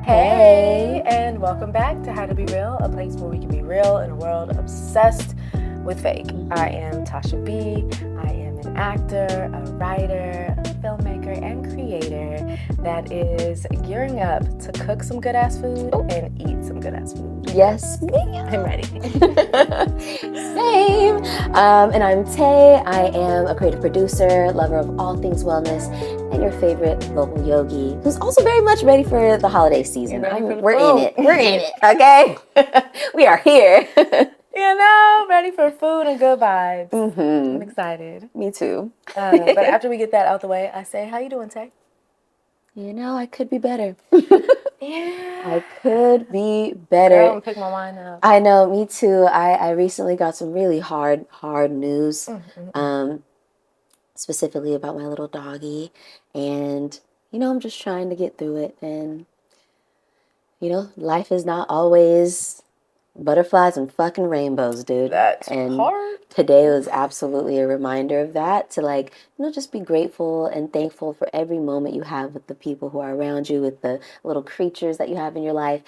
Hey, and welcome back to How to Be Real, a place where we can be real in a world obsessed with fake. I am Tasha B. I am an actor, a writer, a filmmaker, and creator that is gearing up to cook some good ass food and eat some good ass food. Yes, I'm ready. Same. And I'm Tay. I am a creative producer, lover of all things wellness, and your favorite vocal yogi, who's also very much ready for the holiday season. We're in it. We're in it. Okay, we are here. Ready for food and good vibes. Mm-hmm. I'm excited. Me too. But after we get that out the way, I say, how you doing, Tay? I could be better. Yeah. I could be better. Girl, I'm pick my wine up. I know, me too. I recently got some really hard news, specifically about my little doggy. And, I'm just trying to get through it. And, life is not always butterflies and fucking rainbows, dude. That's and hard. Today was absolutely a reminder of that, to just be grateful and thankful for every moment you have with the people who are around you, with the little creatures that you have in your life.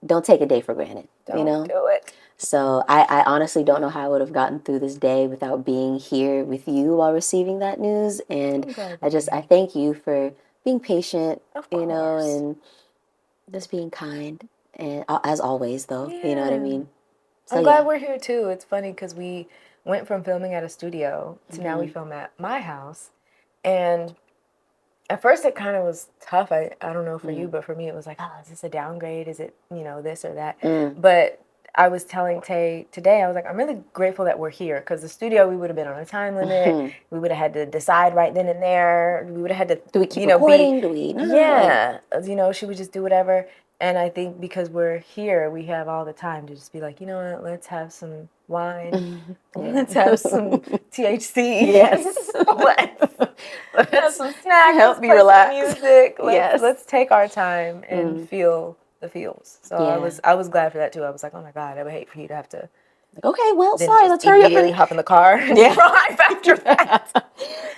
Don't take a day for granted. Don't do it. So I honestly don't know how I would have gotten through this day without being here with you while receiving that news. And I thank you for being patient, and just being kind. And as always, though, you know what I mean? So, I'm glad we're here, too. It's funny because we went from filming at a studio to now we film at my house. And at first it kind of was tough. I don't know for you, but for me it was like, is this a downgrade? Is it, this or that? But I was telling Tay today, I was like, I'm really grateful that we're here, because the studio, we would have been on a time limit. We would have had to decide right then and there. We would have had to, do we keep recording? Do we? No. Yeah. She would just do whatever. And I think because we're here, we have all the time to just be like, you know what, let's have some wine. Let's have some THC. Yes. Let's have some snacks. Help me relax. Some music. Let's take our time and feel the feels. So I was glad for that too. I was like, oh my God, I would hate for you to have to. Okay, well, sorry, let's hurry up and hop in the car and drive after that.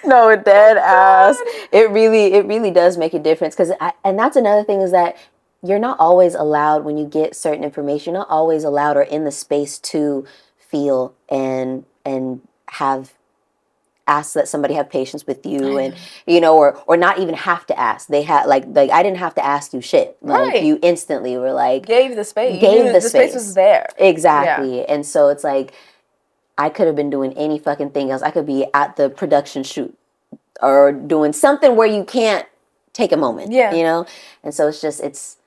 No, dead ass. It really does make a difference, and that's another thing, is that you're not always allowed, when you get certain information, you're not always allowed or in the space to feel and ask that somebody have patience with you, and or not even have to ask. They had like I didn't have to ask you shit. You instantly were like, gave the space. The space was there. Exactly. Yeah. And so it's like, I could have been doing any fucking thing else. I could be at the production shoot or doing something where you can't take a moment. Yeah. And so it's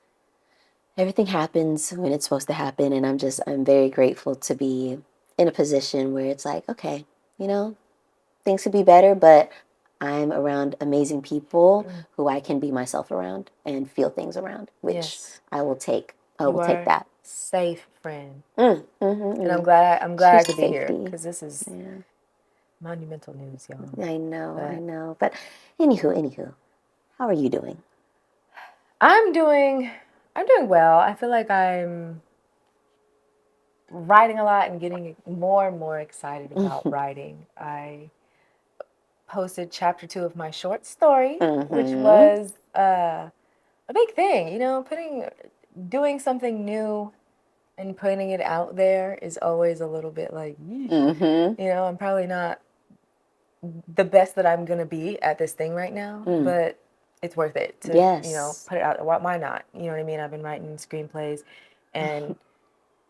everything happens when it's supposed to happen, and I'm very grateful to be in a position where it's like, okay, things could be better, but I'm around amazing people who I can be myself around and feel things around, which I will take. I will take that. Safe friend. And I'm glad I could be here, because this is monumental news, y'all. I know. But anywho, how are you doing? I'm doing well. I feel like I'm writing a lot and getting more and more excited about writing. I posted chapter 2 of my short story, which was a big thing. Doing something new and putting it out there is always a little bit like, I'm probably not the best that I'm going to be at this thing right now, but it's worth it to, put it out. Why not? You know what I mean? I've been writing screenplays, and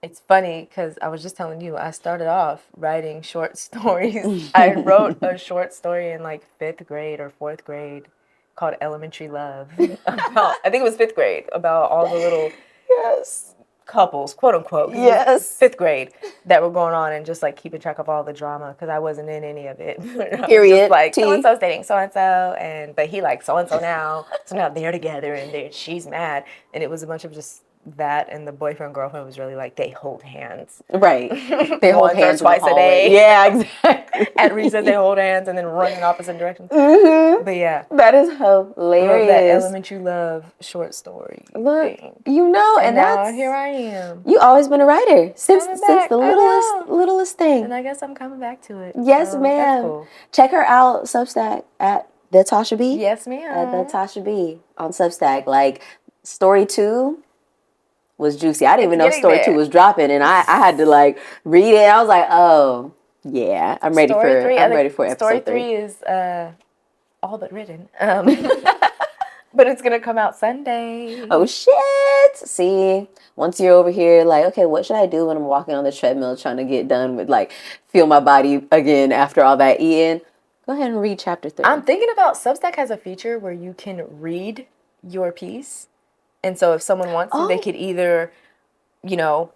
it's funny because I was just telling you, I started off writing short stories. I wrote a short story in 5th grade or 4th grade called Elementary Love. I think it was 5th grade, about all the little couples, quote unquote. Yes. 5th grade that were going on, and just keeping track of all the drama, because I wasn't in any of it. Period. So-and-so's dating so-and-so, but he likes so-and-so now. So now they're together, and she's mad. And it was a bunch of just that, and the boyfriend girlfriend was really they hold hands. Right. They hold hands twice a day. Yeah, exactly. At recess they hold hands and then run in opposite directions. But yeah. That is hilarious. That Elementary Love short story. Look, thing. And now here I am. You always been a writer since the littlest thing. And I guess I'm coming back to it. Yes, ma'am. That's cool. Check her out, Substack, at the Tasha B. Yes, ma'am. At the Tasha B on Substack. Story 2 was juicy. I didn't even know Story 2 was dropping, and I had to like read it. I was like, oh yeah, I'm ready for episode 3. Story 3 is all but written. But it's gonna come out Sunday. Oh shit! See, once you're over here, like, okay, what should I do when I'm walking on the treadmill trying to get done with like feel my body again after all that eating? Go ahead and read chapter 3. I'm thinking about Substack has a feature where you can read your piece, and so if someone wants to, they could either, you know,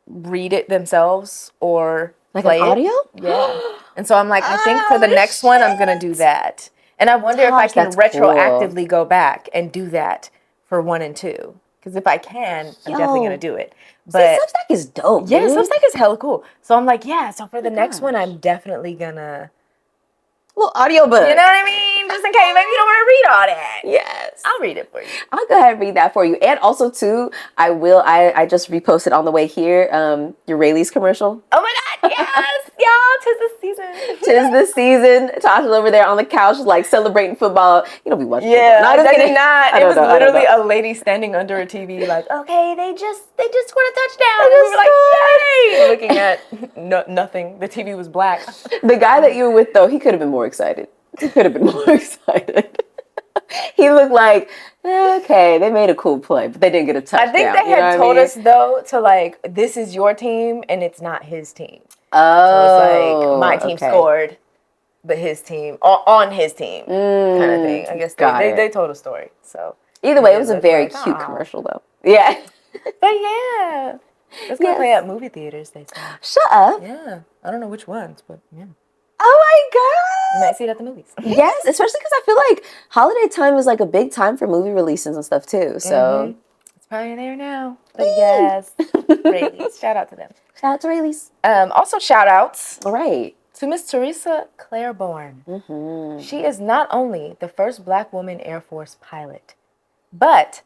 read it themselves or like play an audio. Yeah. And so I'm like, I think for the next one, I'm gonna do that. And I wonder if I can retroactively go back and do that for 1 and 2. Because if I can, I'm definitely going to do it. But Substack is dope, yeah, dude. Substack is hella cool. So I'm like, yeah, so for the next one, I'm definitely going to... little audiobook. You know what I mean? Just in case maybe you don't want to read all that. Yes. I'll read it for you. I'll go ahead and read that for you. And also, too, I just reposted on the way here your Rayleigh's commercial. Oh my God, yes! Y'all, 'tis the season. 'Tis the season. Tasha's over there on the couch, like, celebrating football. You don't be watching football. No, I did not. It was literally a lady standing under a TV like, okay, they just scored a touchdown. And we were like, yay! Looking at nothing. The TV was black. The guy that you were with, though, he could have been more excited. He could have been more excited. He looked like, okay, they made a cool play, but they didn't get a touchdown. I think they had told us, though, to like, this is your team, and it's not his team. Oh. So it's like, my team scored, but his team, on his team, kind of thing. I guess they told a story. So either way, it was a very cute commercial, though. Yeah. But yeah. It's going to play at movie theaters, they say. Shut up. Yeah. I don't know which ones, but yeah. Oh my God! You might see it at the movies. Yes, especially because I feel like holiday time is like a big time for movie releases and stuff too. So it's probably there now. But yes, Rayleigh's. Shout out to them. Shout out to Rayleigh's. Also, shout outs. All right. To Miss Teresa Claiborne. Mm-hmm. She is not only the first Black woman Air Force pilot, but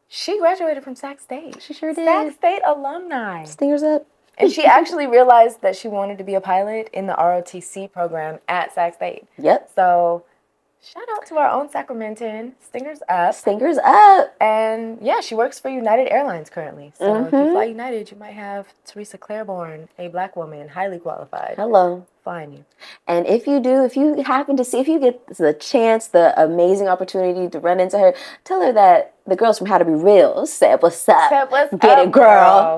she graduated from Sac State. She sure did. Sac State alumni. Stingers up. And she actually realized that she wanted to be a pilot in the ROTC program at Sac State. Yep. So, shout out to our own Sacramentan. Stingers up. Stingers up. And yeah, she works for United Airlines currently. So if you fly United, you might have Teresa Claiborne, a Black woman, highly qualified. Hello. Flying you. And if you get the chance, the amazing opportunity to run into her, tell her that the girls from How to Be Real said, what's up? Said, what's get up, it, girl.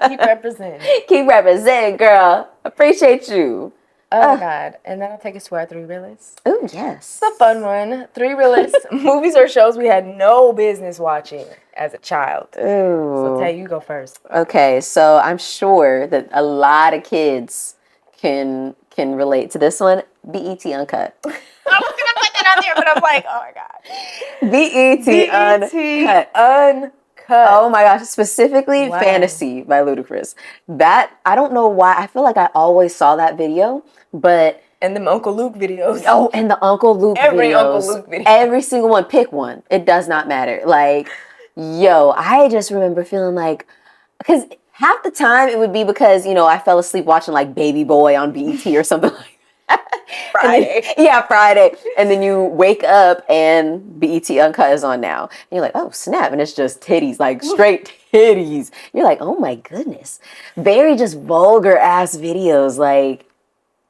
Keep representing. Keep representing, girl. Appreciate you. Oh, God. And then I'll take us to our 3 realists. Oh, yes. It's a fun one. 3 realists, movies or shows we had no business watching as a child. Ooh. So, Tay, you go first. Okay, so I'm sure that a lot of kids can relate to this one. BET Uncut. I was going to put that out there, but I'm like, oh, my God. BET Uncut. Oh my gosh, specifically Fantasy by Ludacris. That, I don't know why, I feel like I always saw that video, but... And the Uncle Luke videos. Oh, and the Uncle Luke videos. Every Uncle Luke video. Every single one. Pick one. It does not matter. Like, yo, I just remember feeling like... Because half the time it would be because, you know, I fell asleep watching like Baby Boy on BET or something like that. Friday. Friday. And then you wake up and BET Uncut is on now. And you're like, oh, snap. And it's just titties, like straight titties. You're like, oh my goodness. Very just vulgar ass videos. Like,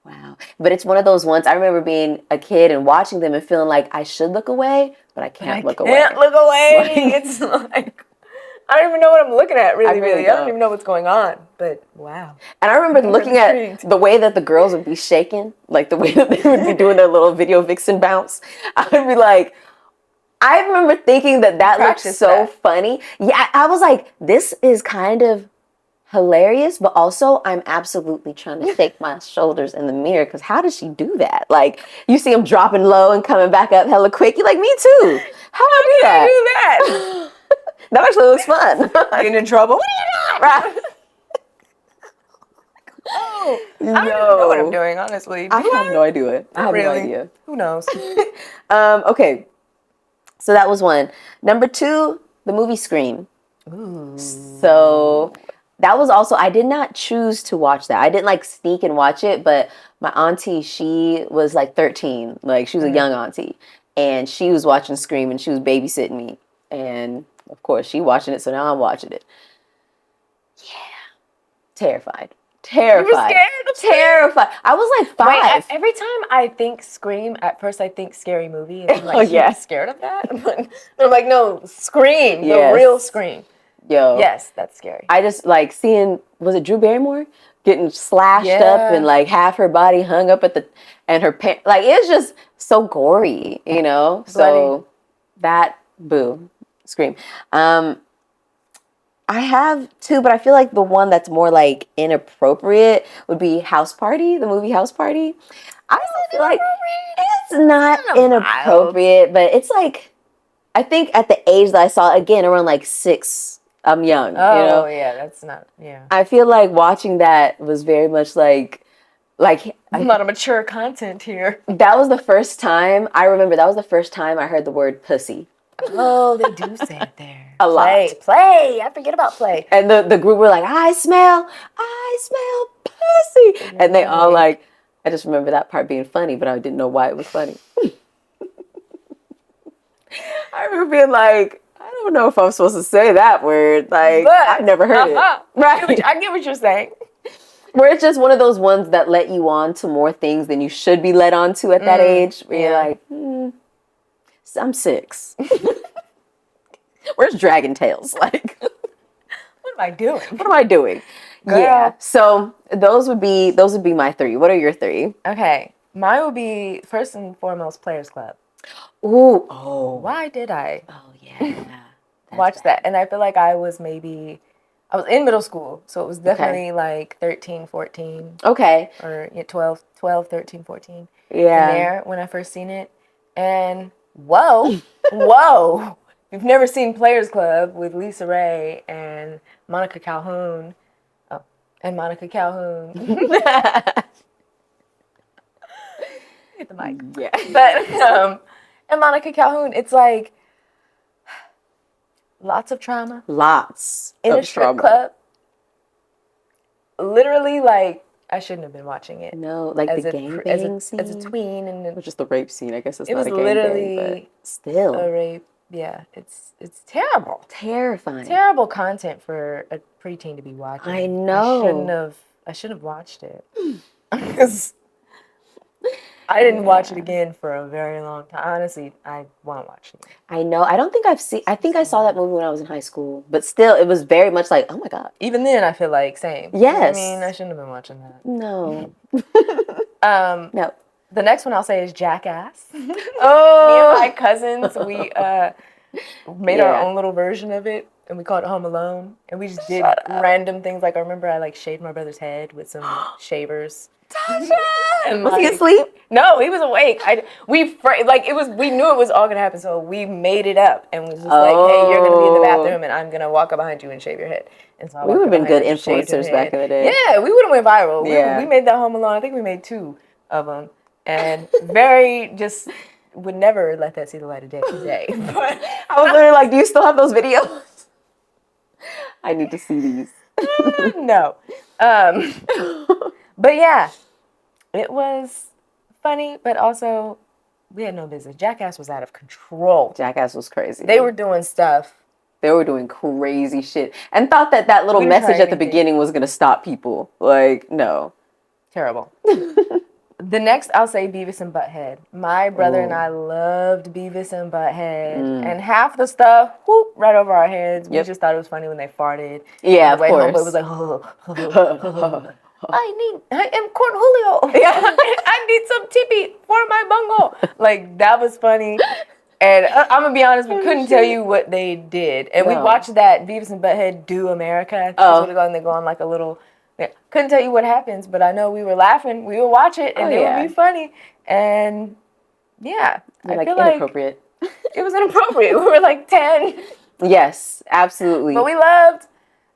wow. But it's one of those ones, I remember being a kid and watching them and feeling like I should look away, but I can't look away. It's like... I don't even know what I'm looking at, really. I don't even know what's going on, but wow. And I remember looking at the way that the girls would be shaking, like the way that they would be doing their little video vixen bounce. I would be like, I remember thinking that looked so funny. Yeah, I was like, this is kind of hilarious, but also I'm absolutely trying to shake my shoulders in the mirror because how does she do that? Like, you see them dropping low and coming back up hella quick. You're like, me too. How do I do that? That actually looks fun. Getting in trouble. What are you doing? Right. I don't even know what I'm doing, honestly. I have no idea. I have no idea. Who knows? Okay. So that was one. Number 2, the movie Scream. Ooh. So that was also, I did not choose to watch that. I didn't like sneak and watch it, but my auntie, she was like 13. Like she was a young auntie. and she was watching Scream, and she was babysitting me, and of course she watching it, so now I'm watching it. Yeah, terrified. You were scared of terrified. I was like 5. Wait, every time I think Scream, at first I think Scary Movie, and I'm like, you're scared of that? But I'm like, no, Scream, the real Scream. Yo, yes, that's scary. I just like seeing, was it Drew Barrymore getting slashed up and like half her body hung up at and her like it's just so gory, you know. So that Scream. I have 2, but I feel like the one that's more like inappropriate would be House Party, the movie House Party. I feel like it's not inappropriate, but it's like, I think at the age that I saw it, again, around like 6, I'm young. Oh, you know? Yeah, that's not, yeah. I feel like watching that was very much like a lot of mature content here. That was the first time, I remember that was the first time I heard the word pussy. Oh, they do say it there. A lot. Play. I forget about play. And the group were like, I smell pussy. And they all like, I just remember that part being funny, but I didn't know why it was funny. I remember being like, I don't know if I'm supposed to say that word. Like, I've never heard it. Right. I get what you're saying. Where it's just one of those ones that let you on to more things than you should be let on to at that age. Where you're like, I'm 6. Where's Dragon Tales? Like, what am I doing? What am I doing? Girl. Yeah. So those would be my 3. What are your 3? Okay. Mine would be first and foremost Players Club. Ooh. Oh. Why did I? Oh yeah. Watch that. And I feel like I was in middle school, so it was definitely like 13, 14. Okay. Or 12, 13, 14. Yeah. In there when I first seen it. And whoa. You've never seen Players Club with Lisa Ray and Monica Calhoun. Oh, and Monica Calhoun. Get the mic. Yeah. But, and Monica Calhoun, it's like lots of trauma. Lots in a strip club. Literally, like, I shouldn't have been watching it. No, like the gangbang scene? As a tween. Or just the rape scene. I guess it's not a gangbang, literally but still. A rape. Yeah, it's terrible. Terrifying. Terrible content for a preteen to be watching. I know. I should have watched it. Because I didn't watch it again for a very long time. Honestly, I won't watch it. I know. I think I saw that movie when I was in high school. But still, it was very much like, oh my God. Even then, I feel like, same. Yes. I mean, I shouldn't have been watching that. No. No. The next one I'll say is Jackass. Oh. Me and my cousins, we made our own little version of it, and we called it Home Alone. And we just did random things. Like, I remember I shaved my brother's head with some shavers. Tasha! And was he asleep? No, he was awake. We knew it was all gonna happen, so we made it up and was just like, hey, you're gonna be in the bathroom, and I'm gonna walk up behind you and shave your head. And so we would have been good influencers back in the day. Yeah, we would have went viral. We made that Home Alone. I think we made 2 of them. And just would never let that see the light of day today. But I was literally like, do you still have those videos? I need to see these. No. But yeah, it was funny, but also we had no business. Jackass was out of control. Jackass was crazy. They were doing stuff. They were doing crazy shit. And thought that little message at the beginning was going to stop people. Like, no. Terrible. The next, I'll say Beavis and Butthead. My brother and I loved Beavis and Butthead. And half the stuff, right over our heads. We just thought it was funny when they farted. Yeah, of course. It was like, I am Corn Julio. I need some tippy for my bungo. Like, that was funny. And I'm going to be honest, we couldn't tell you what they did. And we watched that Beavis and Butthead Do America. I think that's what they go on like a little... Yeah. Couldn't tell you what happens, but I know we were laughing. We would watch it, and it would be funny. And, yeah. I feel inappropriate. Like it was inappropriate. We were like 10. Yes, absolutely. But we loved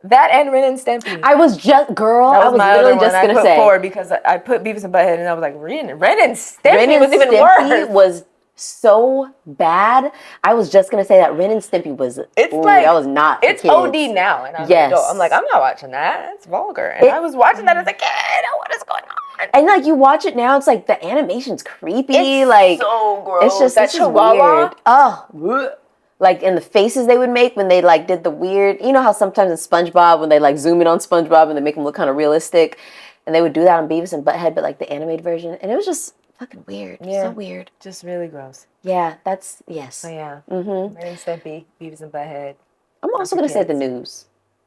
that and Ren and Stimpy. I was literally just going to say. 4 because I put Beavis and Butthead, and I was like, Ren and Stimpy was even worse. Was so bad. I was just gonna say that Ren and Stimpy was. That was not. It's kids. OD now, and I'm an adult. I'm like, I'm not watching that. It's vulgar. And I was watching that as a kid. What is going on? And like you watch it now, it's like the animation's creepy. It's like so gross. It's just that chihuahua. Weird. Oh, like in the faces they would make when they like did the weird. You know how sometimes in SpongeBob when they like zoom in on SpongeBob and they make him look kind of realistic, and they would do that on Beavis and Butthead, but like the animated version, and it was just fucking weird. Yeah, so weird. Just really gross. Yeah, that's yes. So yeah. Ren and Stimpy, Beavis and Butthead. I'm also gonna say the news.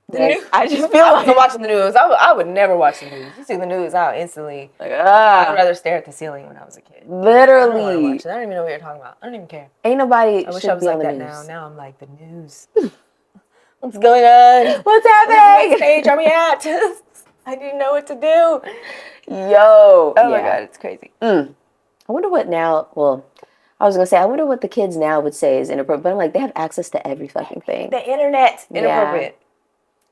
The news? I just feel like watching the news. I would never watch the news. You see the news, I'll instantly. Like, I'd rather stare at the ceiling when I was a kid. Literally. I don't watch it. I don't even know what you're talking about. I don't even care. Ain't nobody. I wish I was like that now. Now I'm like the news. What's going on? What's happening? What stage are we at? I didn't know what to do. Yo. Oh my god, it's crazy. I wonder what now. Well, I was gonna say I wonder what the kids now would say is inappropriate, but I'm like they have access to every fucking thing. The internet, inappropriate.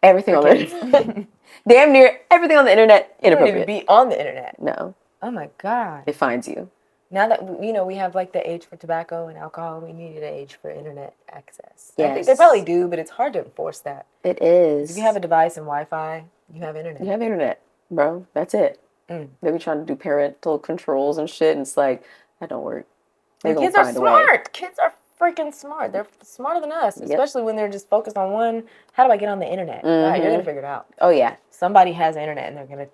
Everything on the internet. Damn near everything on the internet, inappropriate. You don't even be on the internet. No. Oh my god. It finds you. Now that, we have like the age for tobacco and alcohol, we needed an age for internet access. Yes. I think they probably do, but it's hard to enforce that. It is. If you have a device and Wi-Fi, you have internet. You have internet, bro. That's it. They be trying to do parental controls and shit, and it's like, that don't work. Kids are smart. Kids are freaking smart. They're smarter than us, especially when they're just focused on one. How do I get on the internet? Right, you're gonna figure it out. Oh yeah. Somebody has internet, and they're gonna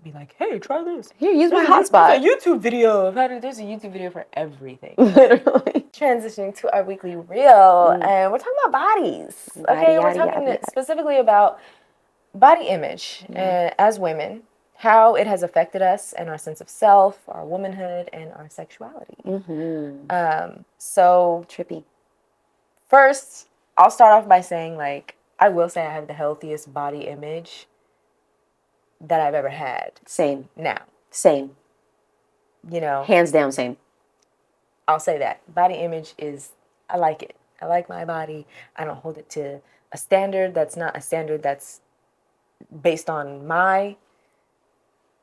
be like, "Hey, try this. Here, use my hotspot." There's a YouTube video of how to. There's a YouTube video for everything. Literally. Transitioning to our weekly reel, and we're talking about bodies. Okay, we're talking specifically about body image, and as women, how it has affected us and our sense of self, our womanhood, and our sexuality. So trippy. First, I'll start off by saying, like, I will say I have the healthiest body image that I've ever had. Same. Now. Same. Hands down, same. I'll say that. Body image is, I like it. I like my body. I don't hold it to a standard that's not a standard that's based on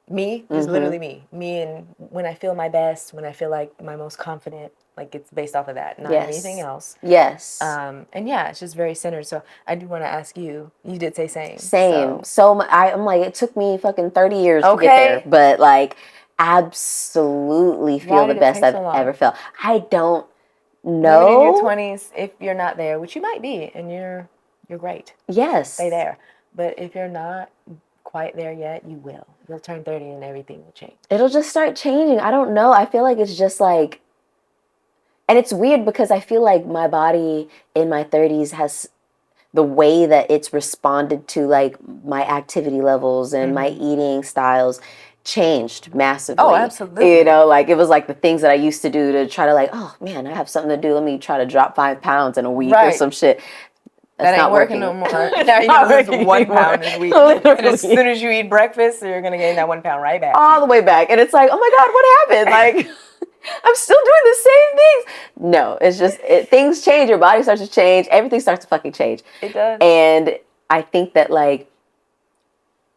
me is literally me, and when I feel my best, when I feel like my most confident, like it's based off of that, not anything else. Yes. And yeah, it's just very centered. So I do want to ask you. You did say same. So I'm like, it took me fucking 30 years to get there, but like, absolutely feel the best I've ever felt. I don't know. Even in your 20s, if you're not there, which you might be, and you're great. Yes. Stay there. But if you're not quite there yet, you will. You'll turn 30 and everything will change. It'll just start changing. I don't know. I feel like it's just like, and it's weird because I feel like my body in my 30s has the way that it's responded to like my activity levels and my eating styles changed massively. Oh, absolutely. Like it was like the things that I used to do to try to like, oh man, I have something to do. Let me try to drop 5 pounds in a week or some shit. That ain't working no more. Now you're going to lose 1 pound in a week. And as soon as you eat breakfast, you're going to gain that 1 pound right back. All the way back. And it's like, oh my God, what happened? Like, I'm still doing the same things. No, it's just, things change. Your body starts to change. Everything starts to fucking change. It does. And I think that like,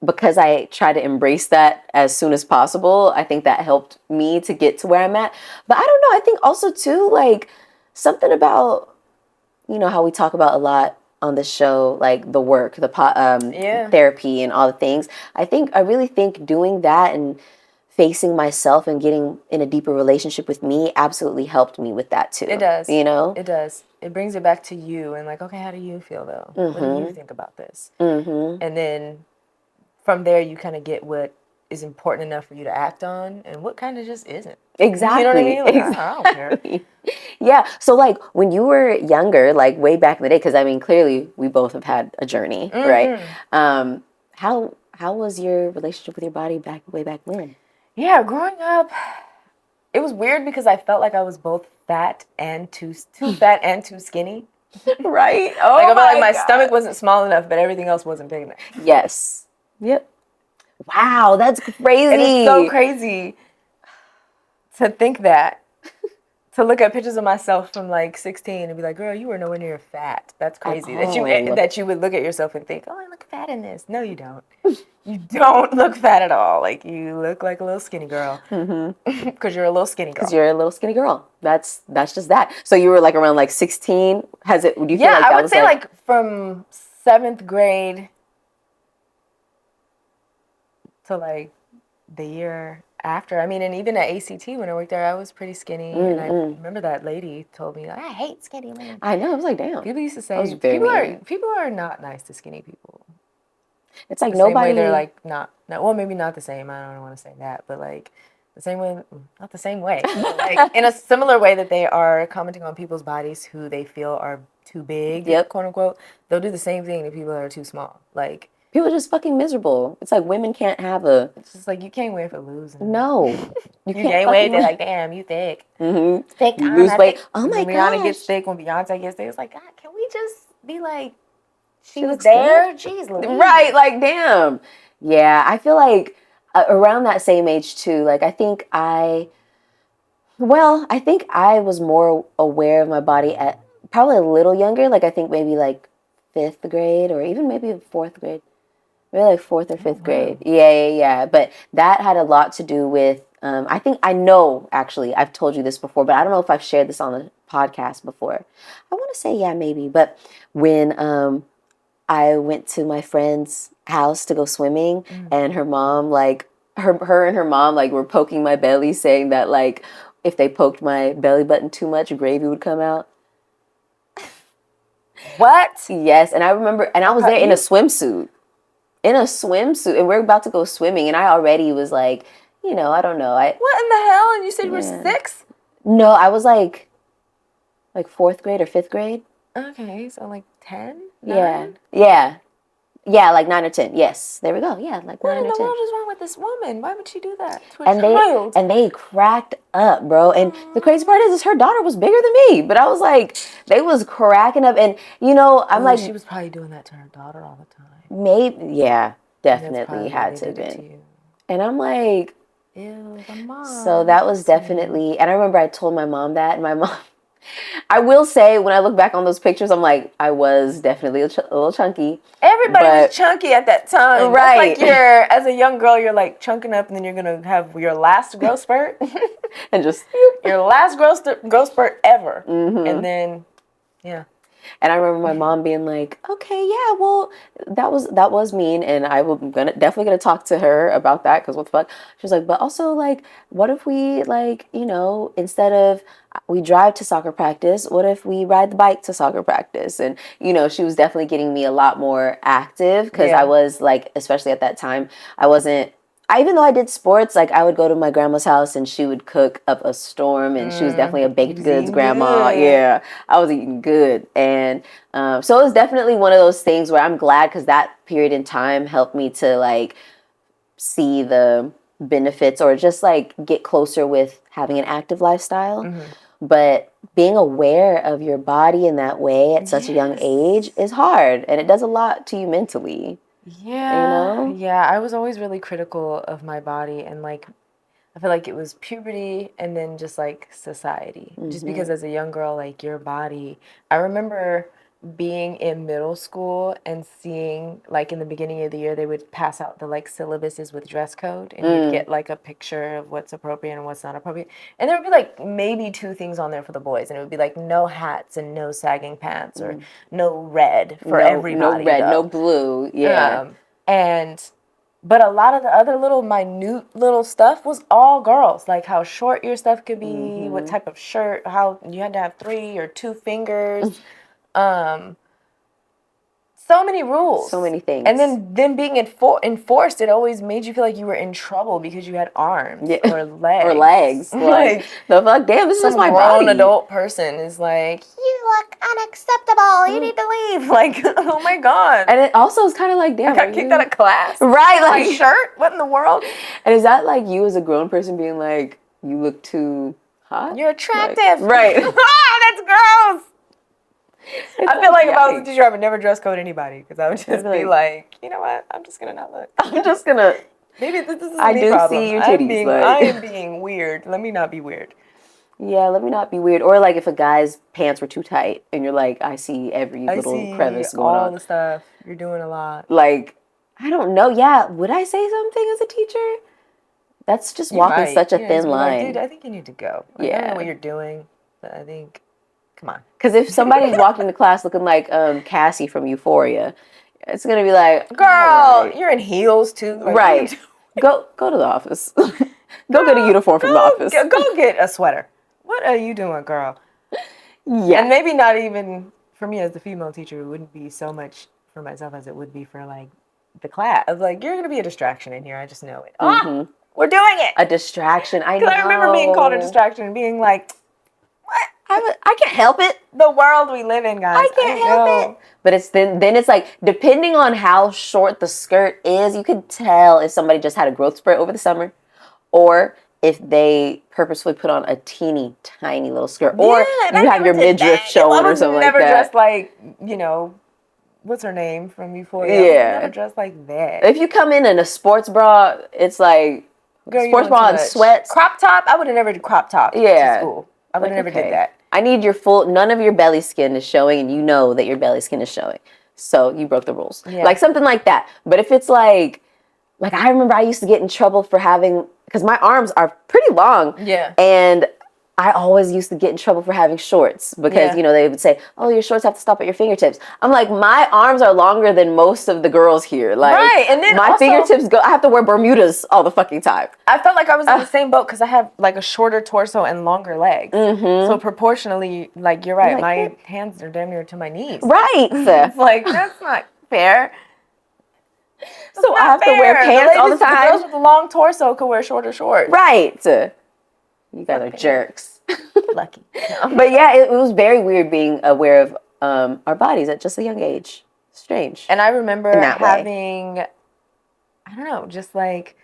because I try to embrace that as soon as possible, I think that helped me to get to where I'm at. But I don't know. I think also too, like something about, how we talk about a lot on the show, like the work, the therapy and all the things. I really think doing that and facing myself and getting in a deeper relationship with me absolutely helped me with that too. It does. It does. It brings it back to you and like, okay, how do you feel though? What do you think about this? And then from there, you kind of get what is important enough for you to act on and what kind of just isn't. Exactly. You know what I mean? Like, exactly. I don't care. Yeah. So like when you were younger, like way back in the day, because I mean, clearly we both have had a journey, right? How was your relationship with your body way back when? Yeah, growing up, it was weird because I felt like I was both fat and too fat and too skinny. Right? Oh, like I felt like my stomach wasn't small enough, but everything else wasn't big enough. Yes. Yep. Wow, that's crazy. It is so crazy to think that. To look at pictures of myself from like 16 and be like, girl, you were nowhere near fat. That's crazy. That you would look at yourself and think, oh, I look fat in this. No, you don't. You don't look fat at all. Like you look like a little skinny girl. Because you're a little skinny girl. Because you're a little skinny girl. That's just that. So you were like around like 16. Do you feel like that I would say like from 7th grade to like the year after. I mean, and even at ACT when I worked there, I was pretty skinny. And I remember that lady told me, I hate skinny women. I know. I was like, damn. People used to say, people are not nice to skinny people. It's like the nobody. Same way they're like not, well, maybe not the same. I don't want to say that, but like the same way, not the same way, but like in a similar way that they are commenting on people's bodies who they feel are too big, quote unquote. They'll do the same thing to people that are too small. Like people are just fucking miserable. It's like women can't have a. It's just like you can't win for losing. No, you can't gain weight. They're like, damn, you thick. Thick time. You lose weight. Oh my god. When Rihanna gets thick, when Beyonce gets thick, it's like, God, can we just be like, she was there? Jeez, Louise. Right? Like, damn. Yeah, I feel like around that same age too. Like, I think I was more aware of my body at probably a little younger. Like, I think maybe like 5th grade or even maybe 4th grade. Maybe like 4th or 5th grade. Yeah. But that had a lot to do with, actually, I've told you this before, but I don't know if I've shared this on the podcast before. I want to say, yeah, maybe. But when I went to my friend's house to go swimming, and her mom, like, her and her mom, like, were poking my belly, saying that, like, if they poked my belly button too much, gravy would come out. What? Yes, and I remember, and I was there in a swimsuit. And we're about to go swimming, and I already was like, I don't know. What in the hell? And you said you were 6? No, I was like 4th grade or 5th grade. Okay, so like 10? 9? Yeah, like 9 or 10. Yes, there we go. Yeah, like 9 or 10. What in the world is wrong with this woman? Why would she do that to a child? And they cracked up, bro. And the crazy part is her daughter was bigger than me. But I was like, they was cracking up. And, I'm like... She was probably doing that to her daughter all the time. Maybe, yeah, definitely had to have been. And I'm like... Ew, the mom. So that was definitely... And I remember I told my mom that, and my mom... I will say, when I look back on those pictures, I'm like, I was definitely a little chunky. Everybody was chunky at that time. Right. That's like as a young girl, you're like chunking up, and then you're going to have your last growth spurt. And just... your last growth spurt ever. And then, yeah. And I remember my mom being like, okay, yeah, well, that was mean. And definitely gonna talk to her about that, because what the fuck? She was like, but also, like, what if we, like, instead of we drive to soccer practice, what if we ride the bike to soccer practice? And, she was definitely getting me a lot more active, because I was, like, especially at that time, even though I did sports, like, I would go to my grandma's house and she would cook up a storm, and she was definitely a baked goods grandma. Good. Yeah, I was eating good. And so it was definitely one of those things where I'm glad, because that period in time helped me to, like, see the benefits, or just, like, get closer with having an active lifestyle. But being aware of your body in that way at such a young age is hard, and it does a lot to you mentally. Yeah. Yeah, I was always really critical of my body, and, like, I feel like it was puberty and then just, like, society. Just because as a young girl, like, your body... I remember being in middle school and seeing, like, in the beginning of the year, they would pass out the, like, syllabuses with dress code, and you'd get, like, a picture of what's appropriate and what's not appropriate. And there would be, like, maybe 2 things on there for the boys, and it would be, like, no hats and no sagging pants, or no red for everybody. No red, no blue, yeah. But a lot of the other little minute little stuff was all girls, like how short your stuff could be, what type of shirt, how you had to have 3 or 2 fingers. So many rules. So many things. And then them being enforced, it always made you feel like you were in trouble because you had arms or legs. Like, the fuck? Damn, this is my body. Some grown adult person is like, you look unacceptable. You need to leave. Like, oh my God. And it also is kind of like, damn. I got kicked out of class. Right. Like, my shirt? What in the world? And is that like you as a grown person being like, you look too hot? You're attractive. Like, right. That's gross. I feel like if I was a teacher, I would never dress code anybody, because I would just be like, you know what? I'm just going to not look. I'm just going to. Maybe this is I me do problem. see your titties. I am being weird. Let me not be weird. Yeah, let me not be weird. Or like if a guy's pants were too tight and you're like, I see every little crevice going on. All the stuff. You're doing a lot. Like, I don't know. Yeah, would I say something as a teacher? That's just walking such a thin line. Like, dude, I think you need to go. Like, I don't know what you're doing, but I think... Come on. Because if somebody's walked into class looking like Cassie from Euphoria, it's going to be like, girl, you're in heels too. Like, right. Go to the office. Go get a uniform from the office. Go get a sweater. What are you doing, girl? Yeah. And maybe not even for me as the female teacher, it wouldn't be so much for myself as it would be for like the class. I was like, you're going to be a distraction in here. I just know it. Mm-hmm. We're doing it. A distraction. I know. Because I remember being called a distraction and being like, what? I can't help it. The world we live in, guys. I can't help it. But it's then it's like, depending on how short the skirt is, you could tell if somebody just had a growth spurt over the summer, or if they purposefully put on a teeny tiny little skirt, or you have your midriff showing or something like that. I never dressed like, you know, what's her name from Euphoria? Yeah. Never dressed like that. If you come in a sports bra, it's like, girl, sports bra and sweats. Crop top? I would have never did crop top to school. I would have never did that. I need none of your belly skin is showing, and you know that your belly skin is showing. So you broke the rules. Yeah. Like something like that. But if it's like I remember I used to get in trouble for having, because my arms are pretty long. Yeah. And I always used to get in trouble for having shorts because, you know, they would say, oh, your shorts have to stop at your fingertips. I'm like, my arms are longer than most of the girls here. Like, right. And then my fingertips I have to wear Bermudas all the fucking time. I felt like I was in the same boat because I have like a shorter torso and longer legs. Mm-hmm. So proportionally, like, you're right, my hands are damn near to my knees. Right. It's like, that's not fair. So I have to wear pants all the time. The girls with a long torso could wear shorter shorts. Right. You guys are jerks. Lucky. No. But yeah, it was very weird being aware of our bodies at just a young age. Strange. And I remember having, I don't know, just like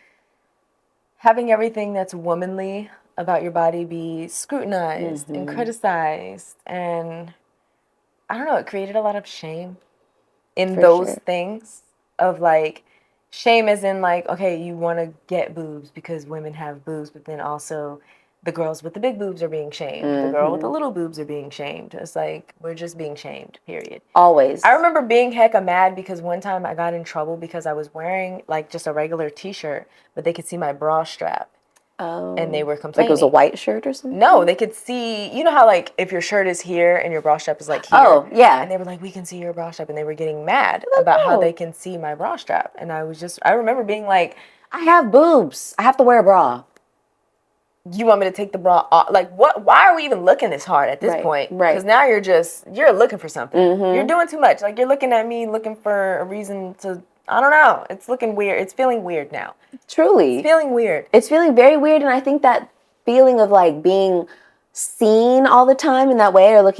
having everything that's womanly about your body be scrutinized and criticized. And I don't know, it created a lot of shame in those things of like, shame as in like, okay, you want to get boobs because women have boobs, but then also the girls with the big boobs are being shamed. The girl with the little boobs are being shamed. It's like, we're just being shamed, period. Always. I remember being hecka mad because one time I got in trouble because I was wearing like just a regular t-shirt, but they could see my bra strap. Oh. And they were complaining. Like it was a white shirt or something? No, they could see, you know how like if your shirt is here and your bra strap is like here? Oh, yeah. And they were like, we can see your bra strap. And they were getting mad about how they can see my bra strap. And I remember being like, I have boobs. I have to wear a bra. You want me to take the bra off? Like, what? Why are we even looking this hard at this point? Right. Because now you're looking for something. Mm-hmm. You're doing too much. Like, you're looking at me looking for a reason to, I don't know. It's looking weird. It's feeling weird now. Truly. It's feeling weird. It's feeling very weird. And I think that feeling of like being seen all the time in that way, or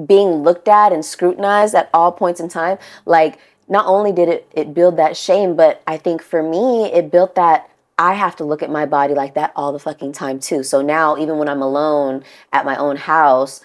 being looked at and scrutinized at all points in time, like not only did it build that shame, but I think for me, it built that I have to look at my body like that all the fucking time too. So now even when I'm alone at my own house,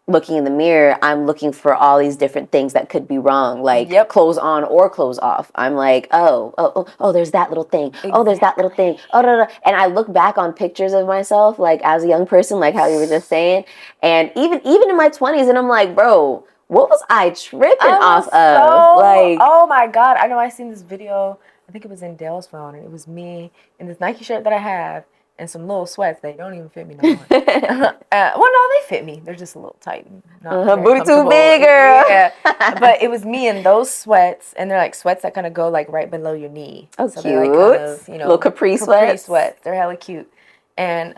looking in the mirror, I'm looking for all these different things that could be wrong, like clothes on or clothes off. I'm like, oh, there's that little thing. Exactly. Oh, there's that little thing. Oh, no. And I look back on pictures of myself, like as a young person, like how you were just saying, and even in my 20s, and I'm like, bro, what was I tripping off of? Like, oh my God, I know I seen this video. I think it was in Dale's phone, and it was me in this Nike shirt that I have and some little sweats. They don't even fit me no more. Well, no, they fit me. They're just a little tight. Booty too big, girl. Yeah. But it was me in those sweats, and they're like sweats that kind of go like right below your knee. Oh, so cute. Like kind of, little capri sweats. They're hella cute. And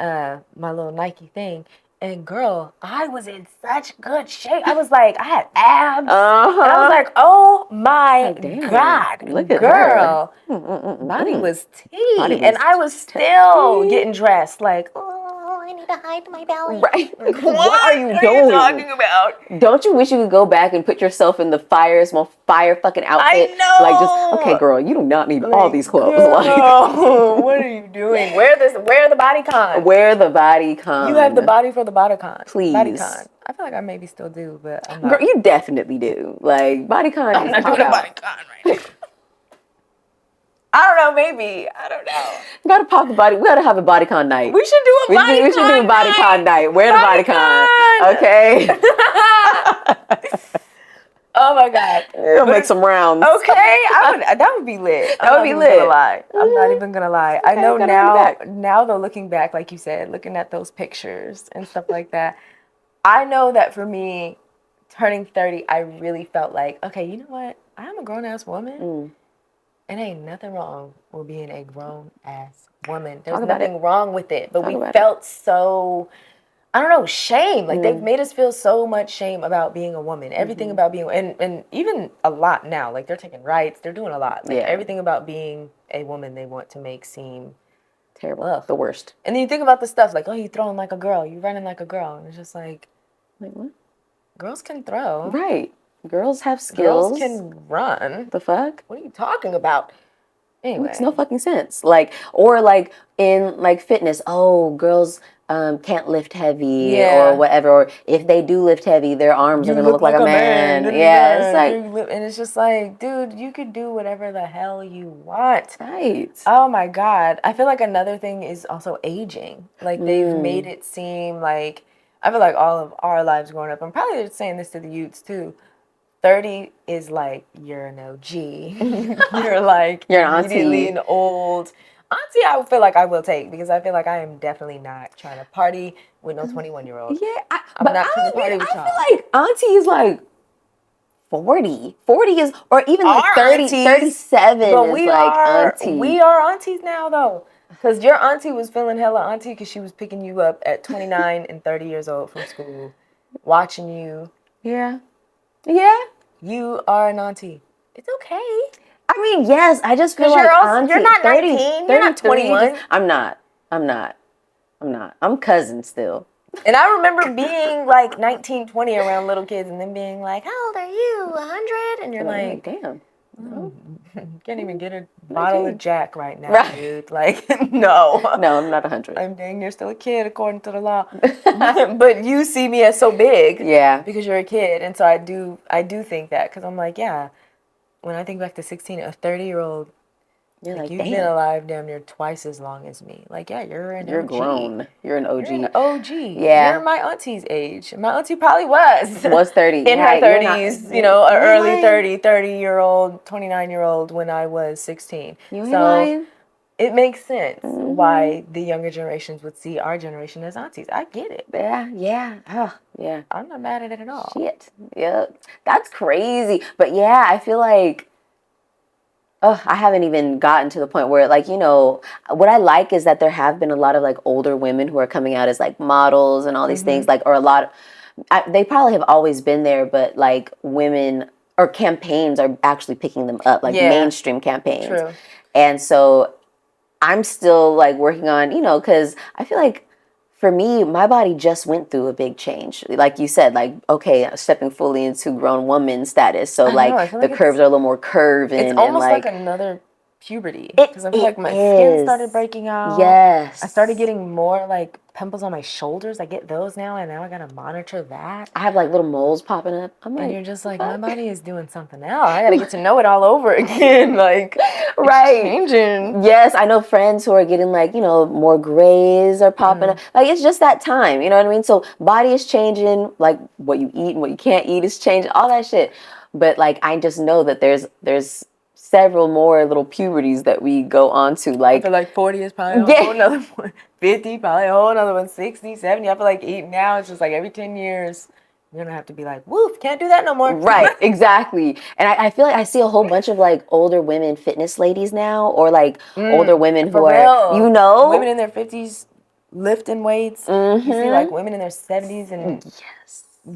my little Nike thing. And girl, I was in such good shape. I was like, I had abs. And I was like, oh my God, look at girl. Body was tea. And I was still getting dressed like, oh, I need to hide my belly. Right. Like, what are you talking about? Don't you wish you could go back and put yourself in the most fire fucking outfit? I know. Like just, okay, girl, you do not need all these clothes. Girl, what are you doing? Wear the bodycon. Wear the bodycon. You have the body for the bodycon. Please. Bodycon. I feel like I maybe still do, but I'm not. Girl, you definitely do. Like, bodycon. I'm not doing a bodycon right now. I don't know, maybe. I don't know. We gotta pop the body. We gotta have a bodycon night. We should do a bodycon. We should do a bodycon night. Wear the bodycon. Okay. Oh my God. We'll make some rounds. Okay. That would be lit. That would be lit. I'm not even gonna lie. I know now though, looking back, like you said, looking at those pictures and stuff like that, I know that for me, turning 30, I really felt like, okay, you know what? I am a grown-ass woman. it ain't nothing wrong with being a grown ass woman. There's nothing wrong with it. But we felt so, I don't know, shame. Like they've made us feel so much shame about being a woman. Everything about being, and even a lot now. Like they're taking rights. They're doing a lot. Like everything about being a woman they want to make seem terrible. Ugh. The worst. And then you think about the stuff like, oh, you throwing like a girl. You running like a girl. And it's just like, what? Girls can throw. Right. Girls have skills. Girls can run. The fuck? What are you talking about? Anyway. It makes no fucking sense. Like, or like in like fitness, oh, girls can't lift heavy or whatever. Or if they do lift heavy, their arms are going to look like a man. Yeah. It's like, and it's just like, dude, you could do whatever the hell you want. Right. Oh my God. I feel like another thing is also aging. Like they've made it seem like, I feel like all of our lives growing up, I'm probably saying this to the youths too, 30 is like, you're an OG. You're like, you're an immediately an old auntie. I feel like I will take, because I feel like I am definitely not trying to party with no 21-year-old. Yeah, I'm not trying to party with y'all. I feel like auntie is like 40. 40 is, or even like 30, 37 but is like auntie. We are aunties now though. Because your auntie was feeling hella auntie because she was picking you up at 29 and 30 years old from school, watching you. Yeah. Yeah. You are an auntie. It's okay. I mean, yes, I just feel like auntie. You're not 19, you're not 21. I'm not. I'm cousin still. And I remember being like 19, 20 around little kids and then being like, how old are you, 100? And you're like, damn. Can't even get a bottle of Jack right now, dude. Like, no. No, I'm not 100. I'm dang near still a kid according to the law. But you see me as so big. Yeah. Because you're a kid. And so I do think that. Because I'm like, yeah, when I think back to 16, a 30-year-old, you're like, you've been alive damn near twice as long as me. Like, yeah, you're OG. Grown. You're an OG. You're an OG. Yeah. You're my auntie's age. My auntie probably was 30. In her 30s, an early 30-year-old, 29-year-old when I was 16. You ain't lying. It makes sense why the younger generations would see our generation as aunties. I get it. Yeah. Oh, yeah. I'm not mad at it at all. Shit. Yep. That's crazy. But yeah, I feel like I haven't even gotten to the point where, like, what I like is that there have been a lot of, like, older women who are coming out as, like, models and all these things, like, or a lot of, they probably have always been there, but, like, women or campaigns are actually picking them up, like, mainstream campaigns. True. And so I'm still, like, working on, because I feel like, for me, my body just went through a big change. Like you said, like, okay, stepping fully into grown woman status. So, like, the curves are a little more curved. It's almost like another puberty. Because I feel like my skin started breaking out. Yes. I started getting more, like, pimples on my shoulders. I get those now, and now I got to monitor that. I have, like, little moles popping up. I'm like, and you're just like, my body is doing something else. I got to get to know it all over again. Like, right. It's changing. Yes, I know friends who are getting, like, more grays are popping up. Like, it's just that time. You know what I mean? So, body is changing. Like, what you eat and what you can't eat is changing. All that shit. But, like, I just know that there's several more little puberties that we go on to. Like, I feel like 40 is probably a whole another one. 50, probably a whole another one. 60, 70. I feel like now it's just like every 10 years, you're going to have to be like, woof, can't do that no more. Right, exactly. And I feel like I see a whole bunch of, like, older women fitness ladies now, or, like, older women who are, women in their 50s lifting weights. You see, like, women in their 70s and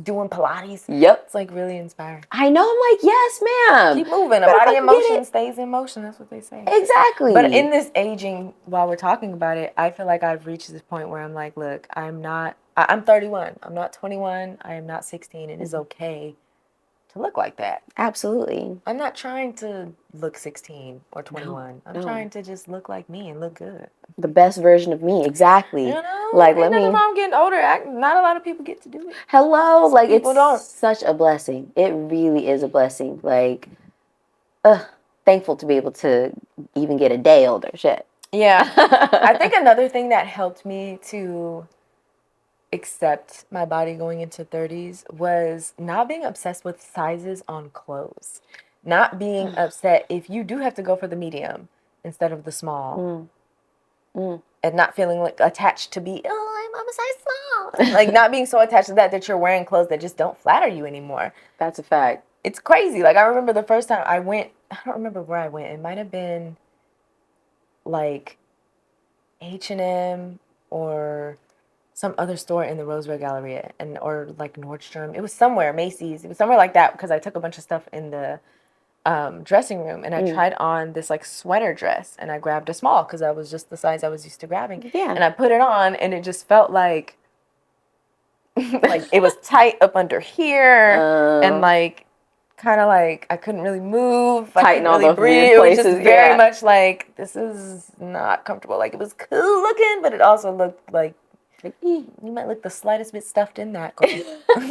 doing Pilates. Yep. It's, like, really inspiring. I know. I'm like, yes, ma'am. Keep moving. A body in motion stays in motion. That's what they say. Exactly. But in this aging, while we're talking about it, I feel like I've reached this point where I'm like, look, I'm 31. I'm not 21. I am not 16. It is okay to look like that. Absolutely. I'm not trying to look 16 or 21. I'm trying to just look like me and look good. The best version of me, exactly. Like, ain't nothing wrong getting older. Not a lot of people get to do it. Hello, like, it's such a blessing. It really is a blessing. Like, thankful to be able to even get a day older. Shit. Yeah. I think another thing that helped me to accept my body going into 30s was not being obsessed with sizes on clothes. Not being upset if you do have to go for the medium instead of the small. And not feeling like attached to be, I'm a size small. Like, not being so attached to that you're wearing clothes that just don't flatter you anymore. That's a fact. It's crazy. Like, I remember the first time I went I don't remember where I went. It might have been like H&M or some other store in the Roosevelt Galleria, or like Nordstrom. It was somewhere, Macy's. It was somewhere like that, because I took a bunch of stuff in the dressing room, and I tried on this like sweater dress, and I grabbed a small because that was just the size I was used to grabbing. Yeah. And I put it on, and it just felt like it was tight up under here, and like kind of like I couldn't really move. I couldn't really breathe. It was just very much like, this is not comfortable. Like, it was cool looking, but it also looked like you might look the slightest bit stuffed in that.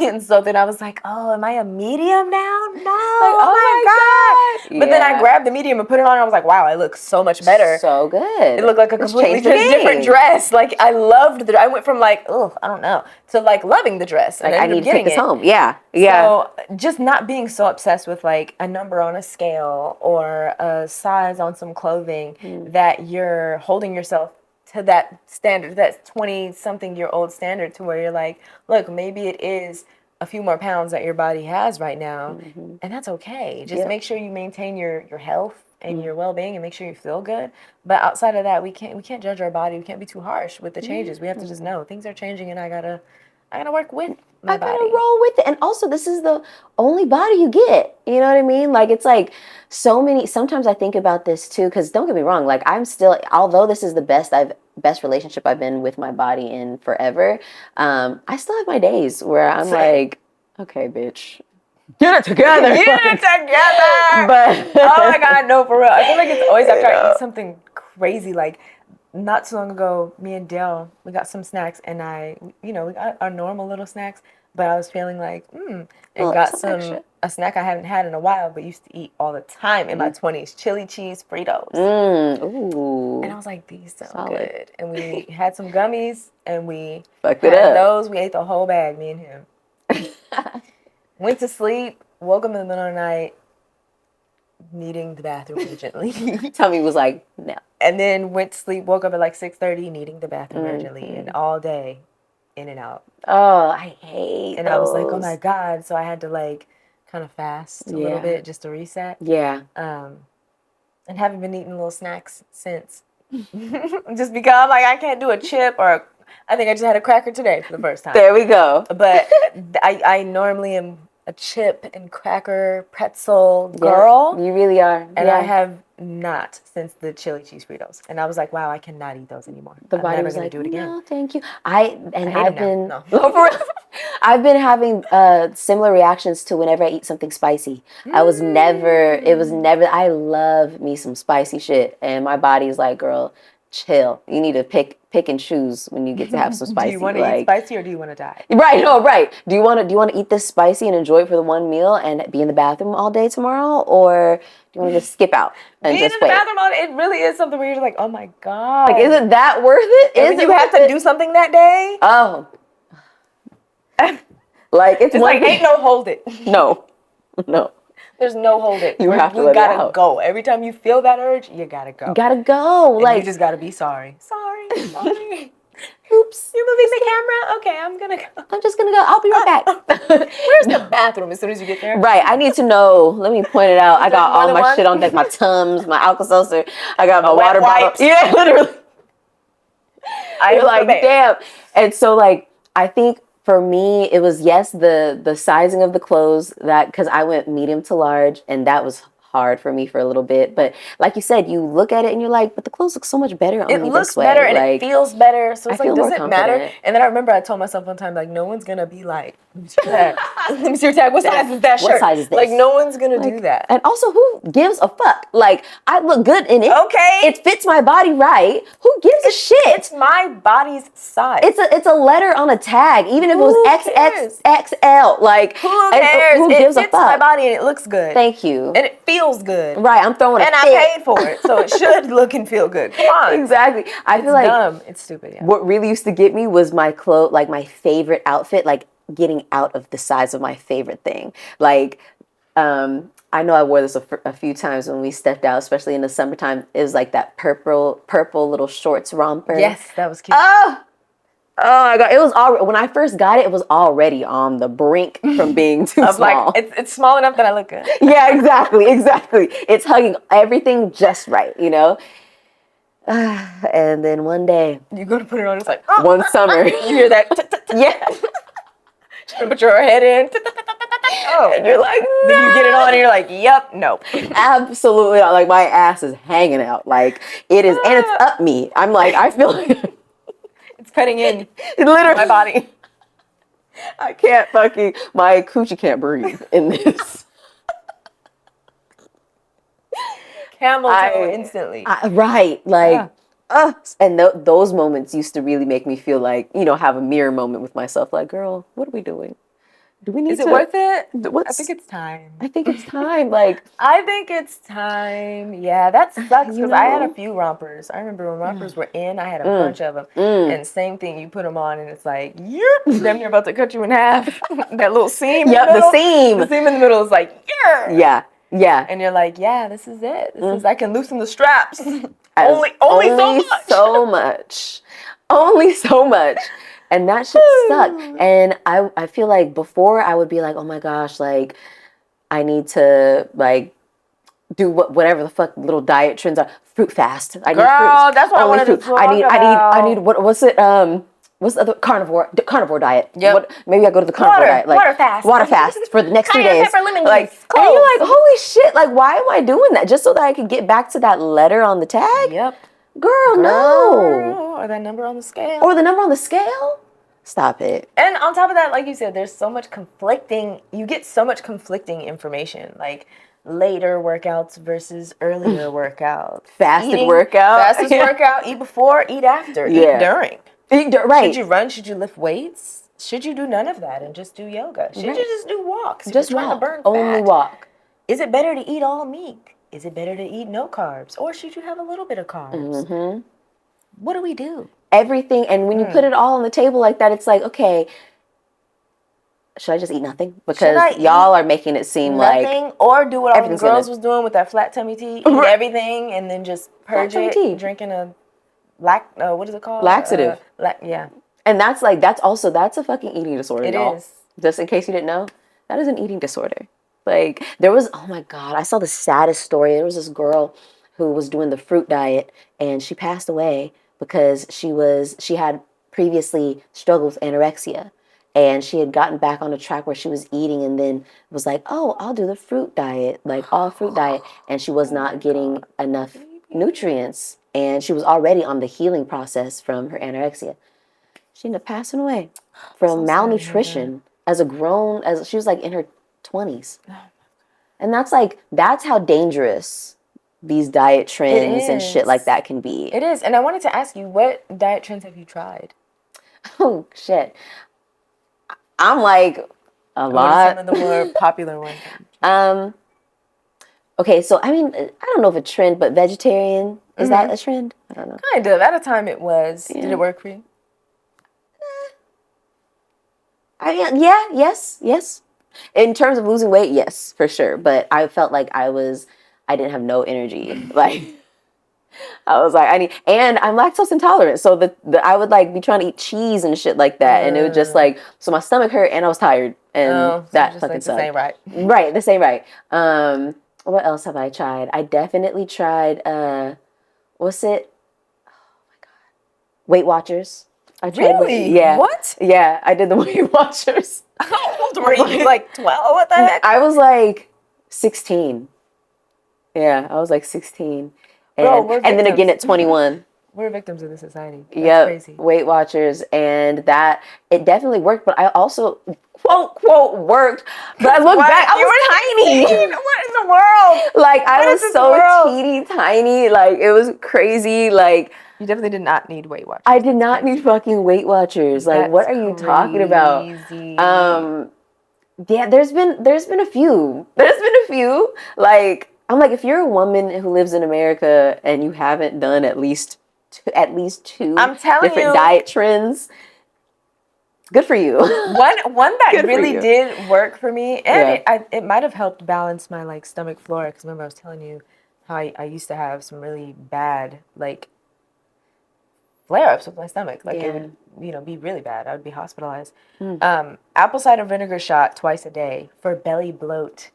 And so then I was like, oh, am I a medium now? No, like, oh my God. But then I grabbed the medium and put it on, and I was like, wow, I look so much better. So good. It looked like a completely different dress. Like, I loved I went from like, oh, I don't know, to like loving the dress. Like, I need to take this home. Yeah. Yeah. So just not being so obsessed with like a number on a scale or a size on some clothing that you're holding yourself to that standard, that 20-something-year-old standard, to where you're like, look, maybe it is a few more pounds that your body has right now, and that's okay. Just make sure you maintain your health and your well-being, and make sure you feel good. But outside of that, we can't judge our body. We can't be too harsh with the changes. We have to just know things are changing, and I gotta work with my body. I gotta roll with it. And also, this is the only body you get. You know what I mean? Like, it's like sometimes I think about this too, because don't get me wrong, like, I'm still, although this is the best relationship I've been with my body in forever, I still have my days where I'm like, okay, bitch, get it together. Get it together. But oh my God, no, for real. I feel like it's always after I eat something crazy. Like, not so long ago, me and Dale, we got some snacks, and we got our normal little snacks, but I was feeling like, and got a snack I haven't had in a while, but used to eat all the time in my 20s, chili cheese Fritos. Ooh. And I was like, these sound good. And we had some gummies, and we fucked it up. Those. We ate the whole bag, me and him. Went to sleep, woke up in the middle of the night, needing the bathroom urgently. Tummy was like, no. And then went to sleep, woke up at like 6:30, needing the bathroom urgently, and all day, in and out. Oh, I hate And those. I was like, oh my God. So I had to like kind of fast a little bit just to reset. Yeah. And haven't been eating little snacks since. Just because like, I can't do a chip, or I think I just had a cracker today for the first time. There we go. But I normally am a chip and cracker pretzel girl. You really are. And I have not since the chili cheese Fritos. And I was like, wow, I cannot eat those anymore. The body was like, do it again. No, thank you. I've been having similar reactions to whenever I eat something spicy. I love me some spicy shit. And my body's like, girl, chill. You need to pick and choose when you get to have some spicy. Do you want to eat spicy, or do you want to die? Right, no, right. Do you want to eat this spicy and enjoy it for the one meal and be in the bathroom all day tomorrow, or do you want to just skip out and being just in the bathroom all day? It really is something where you're like, oh my God. Like, isn't that worth it? Is you have to do something that day? Oh. Like, it's like, ain't no hold it. No. There's no hold it. You have to let it out. You gotta go. Every time you feel that urge, you gotta go. Gotta go. And like, you just gotta be sorry. Sorry. Oops. You're moving the camera? Okay, I'm gonna go. I'm just gonna go. I'll be right back. Where's the bathroom as soon as you get there? Right. I need to know. Let me point it out. I got all my shit on deck. My Tums, my Alka-Seltzer. I got my water bottle. Yeah, literally. You're like, damn. And so, like, I think for me, it was, the sizing of the clothes, that, because I went medium to large, and that was hard for me for a little bit. But like you said, you look at it and you're like, but the clothes look so much better on me this way. It looks better, and it feels better. So it's like, does it matter? And then I remember I told myself one time, like, no one's going to be like, let me see your tag. What size is that shirt? What size is this? Like, no one's going to do that. And also, who gives a fuck? Like, I look good in it. Okay. It fits my body right. Who gives a shit? It's my body's size. It's a letter on a tag, even if it was XXXL. Like, who cares? Who gives a fuck? It fits my body, and it looks good. Thank you. And it feels good. Right, I'm throwing and I paid for it, so it should look and feel good. Come on. Exactly. I feel like dumb. It's stupid. Yeah. What really used to get me was my my favorite outfit, like getting out of the size of my favorite thing. Like, I know I wore this a few times when we stepped out, especially in the summertime. It was like that purple little shorts romper. Yes, that was cute. Oh, Oh my God. It was already, when I first got it, it was already on the brink from being too small. Like, it's small enough that I look good. Yeah, exactly. It's hugging everything just right, you know? And then one day. You go to put it on, it's like, one summer. You hear that? Yeah. You put your head in. Oh. And you're like, no. Then you get it on and you're like, yep, nope. Absolutely not. Like, my ass is hanging out. Like, it is, and it's up me. I'm like, I feel like it's cutting in literally my body. I can't fucking, my coochie can't breathe in this. Camel toe instantly. Right. Like, and those moments used to really make me feel like, you know, have a mirror moment with myself. Like, girl, what are we doing? Do we need Is it worth it? I think it's time. I think it's time. Like, I think it's time. Yeah, that sucks because I had a few rompers. I remember when rompers were in, I had a bunch of them. And same thing, you put them on and it's like, yep, damn, you're about to cut you in half. That little seam. Yep, the seam. The seam in the middle is like, yeah. Yeah. And you're like, yeah, this is it. This is, I can loosen the straps. Only so much. So much. Only so much. And that shit sucked. And I feel like before I would be like, oh my gosh, like I need to like do whatever the fuck little diet trends are. Fruit fast. I need fruits. That's what I wanted to talk about. I need what's it what's the other carnivore diet? Yep. Maybe I go to the carnivore diet. Like water fast for the next 3 days. Pepper, lemon like juice, and you're like, holy shit, like why am I doing that? Just so that I could get back to that letter on the tag? Yep. Girl, no. Or that number on the scale. Or the number on the scale? Stop it. And on top of that, like you said, there's so much you get so much conflicting information. Like later workouts versus earlier workouts. Fastest workout, eat before, eat after, eat during. Right. Should you run? Should you lift weights? Should you do none of that and just do yoga? Should you just do walks? Just trying walk. To burn Only fat? Walk. Is it better to eat all meat? Is it better to eat no carbs? Or should you have a little bit of carbs? Mm-hmm. What do we do? Everything. And when you put it all on the table like that, it's like, okay, should I just eat nothing? Because y'all are making it seem nothing, like or do what all the girls was doing with that flat tummy tea, eat everything and then just purge it, drinking a what is it called? Laxative. Yeah. And that's a fucking eating disorder. It is. Just in case you didn't know, that is an eating disorder. Like there was, oh my God, I saw the saddest story. There was this girl who was doing the fruit diet and she passed away because she had previously struggled with anorexia. And she had gotten back on the track where she was eating and then was like, oh, I'll do the fruit diet, like all fruit diet. And she was not getting enough nutrients. And she was already on the healing process from her anorexia. She ended up passing away from malnutrition as she was like in her 20s. And that's how dangerous these diet trends and shit like that can be. It is. And I wanted to ask you, what diet trends have you tried? Oh, shit. I'm like a lot. What are some of the more popular ones? Okay, so I mean, I don't know if a trend, but vegetarian, is that a trend? I don't know. Kind of. At a time it was. Yeah. Did it work for you? Yes. In terms of losing weight, yes, for sure. But I felt like I didn't have no energy. Like, I was like, and I'm lactose intolerant. So I would like be trying to eat cheese and shit like that. And it was just like, so my stomach hurt and I was tired. And that fucking sucked. This ain't right. Right, this ain't right. What else have I tried? I definitely tried, what's it? Oh my God. Weight Watchers. I tried really? Yeah. What? Yeah, I did the Weight Watchers. How old were you? Like 12? What the heck? I was like 16. Yeah, I was like 16. And then again at 21. We're victims of the society. That's crazy. Weight Watchers. And that, it definitely worked. But I also, quote, worked. But I look back, I was tiny. What in the world? Like, I was so teeny tiny. Like, it was crazy. Like, you definitely did not need Weight Watchers. I did not need fucking Weight Watchers. Like, what are you talking about? Yeah, there's been a few. Like, I'm like, if you're a woman who lives in America and you haven't done at least two different diet trends, good for you. One that really did work for me, and it might have helped balance my like stomach flora. Because remember, I was telling you how I used to have some really bad like flare-ups with my stomach. Like it would, be really bad. I would be hospitalized. Apple cider vinegar shot twice a day for belly bloat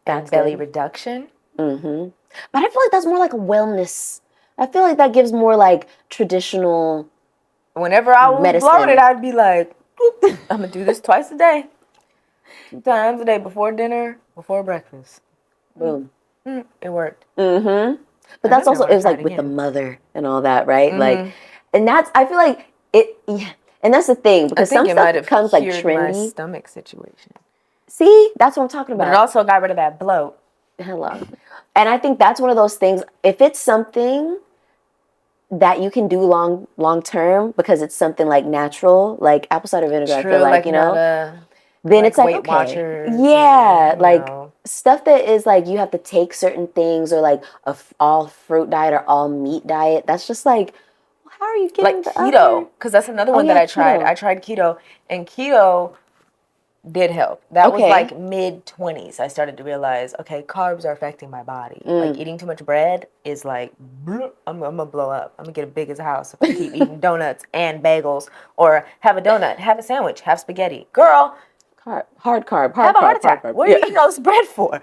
and belly reduction. Mm-hmm. But I feel like that's more like a wellness. I feel like that gives more like traditional. Whenever I was bloated, I'd be like, I'm gonna do this twice a day. 2 times a day, before dinner, before breakfast. Boom. It worked. Mm-hmm. But that's also, it was like with the mother and all that, right? Like, and that's, I feel like it, and that's the thing, because some stuff comes like trendy. My stomach situation. See, that's what I'm talking about. But it also got rid of that bloat. Hello. And I think that's one of those things, if it's something that you can do long term, because it's something like natural, like apple cider vinegar, I feel like, then it's like, okay, stuff that is like, you have to take certain things, or like a all fruit diet or all meat diet. That's just like, how are you getting like keto? Because that's another one that I tried. I tried keto, and keto did help. That was like mid-20s. I started to realize, okay, carbs are affecting my body. Like eating too much bread is like, I'm gonna blow up. I'm gonna get as big as a house if I keep eating donuts and bagels, or have a donut, have a sandwich, have spaghetti. Girl, hard carb. Have a heart attack. What are you eating all this bread for?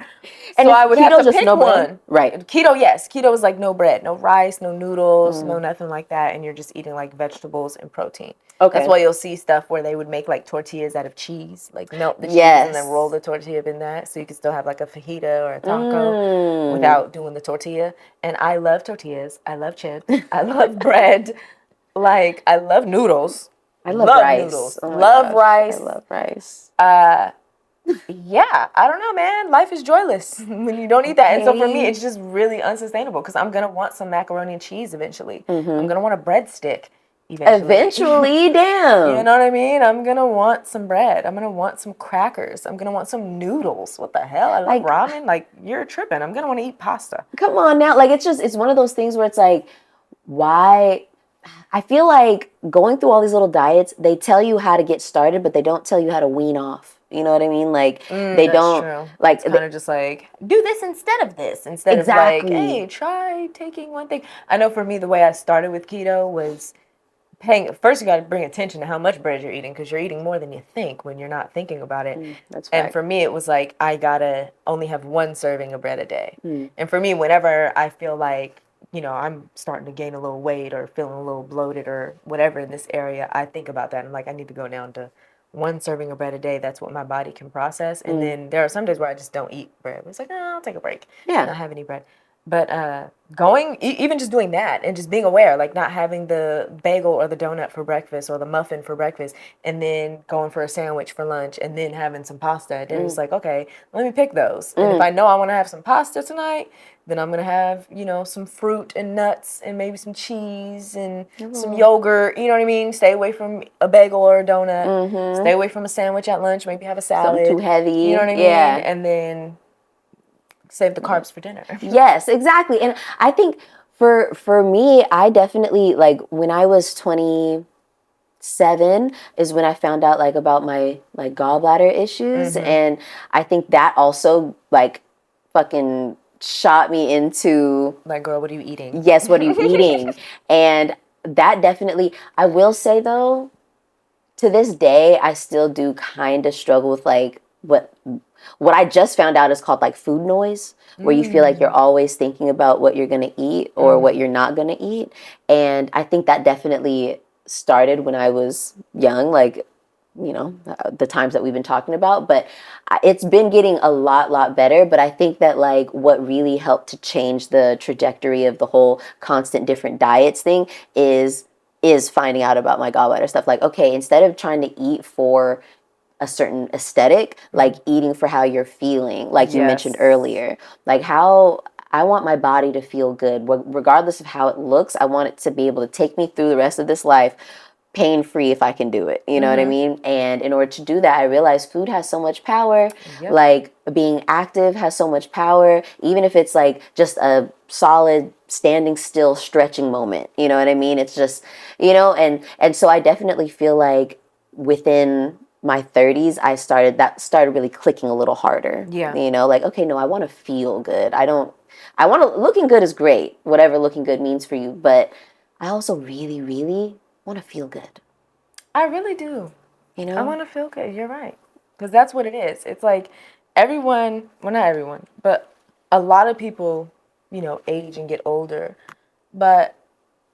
And so I would have to just pick no one. Bread? Right. Keto, yes. Keto is like no bread, no rice, no noodles, no nothing like that. And you're just eating like vegetables and protein. Okay. That's why you'll see stuff where they would make like tortillas out of cheese, like melt the cheese and then roll the tortilla in that, so you can still have like a fajita or a taco without doing the tortilla. And I love tortillas. I love chips. I love bread. Like, I love noodles. I love rice. Noodles. Love rice. I love rice. Yeah, I don't know, man. Life is joyless when you don't eat that. And so for me, it's just really unsustainable, because I'm going to want some macaroni and cheese eventually. I'm going to want a breadstick eventually. Damn. You know what I mean? I'm going to want some bread. I'm going to want some crackers. I'm going to want some noodles. What the hell? I love ramen. Like, you're tripping. I'm going to want to eat pasta. Come on now. Like, it's one of those things where it's like, why? I feel like going through all these little diets, they tell you how to get started, but they don't tell you how to wean off. You know what I mean? Like, they don't. True. Like, it's kind of just like, do this instead of this. Instead of like, hey, try taking one thing. I know for me, the way I started with keto was first you got to bring attention to how much bread you're eating, because you're eating more than you think when you're not thinking about it. That's right. And for me, it was like, I got to only have one serving of bread a day. And for me, whenever I feel like, I'm starting to gain a little weight or feeling a little bloated or whatever in this area, I think about that. I'm like, I need to go down to one serving of bread a day. That's what my body can process. And then there are some days where I just don't eat bread. It's like, I'll take a break. Not have any bread. But even just doing that and just being aware, like not having the bagel or the donut for breakfast or the muffin for breakfast, and then going for a sandwich for lunch, and then having some pasta at dinner. It's like, okay, let me pick those. And if I know I want to have some pasta tonight, then I'm going to have, some fruit and nuts and maybe some cheese and some yogurt. You know what I mean? Stay away from a bagel or a donut. Stay away from a sandwich at lunch. Maybe have a salad. Something too heavy. You know what I mean? And then save the carbs for dinner. Yes, exactly. And I think for me, I definitely, like, when I was 27 is when I found out, like, about my, like, gallbladder issues. And I think that also, like, fucking shot me into, like, girl, what are you eating? Yes, what are you eating? And that definitely, I will say though, to this day, I still do kind of struggle with, like, what I just found out is called, like, food noise, where you feel like you're always thinking about what you're going to eat or what you're not going to eat. And I think that definitely started when I was young, like, the times that we've been talking about. But it's been getting a lot better. But I think that, like, what really helped to change the trajectory of the whole constant different diets thing is finding out about my gallbladder stuff. Like, okay, instead of trying to eat for a certain aesthetic, like eating for how you're feeling, like you mentioned earlier, like how I want my body to feel good, regardless of how it looks. I want it to be able to take me through the rest of this life pain-free if I can do it. You know what I mean? And in order to do that, I realized food has so much power. Like, being active has so much power, even if it's like just a solid standing still stretching moment. You know what I mean? It's just, and so I definitely feel like within my 30s, I started really clicking a little harder. Like, okay, no, I want to feel good. Looking good is great, whatever looking good means for you, but I also really, really want to feel good. I really do. You know? I want to feel good. You're right. Because that's what it is. It's like everyone, well, not everyone, but a lot of people, age and get older. But,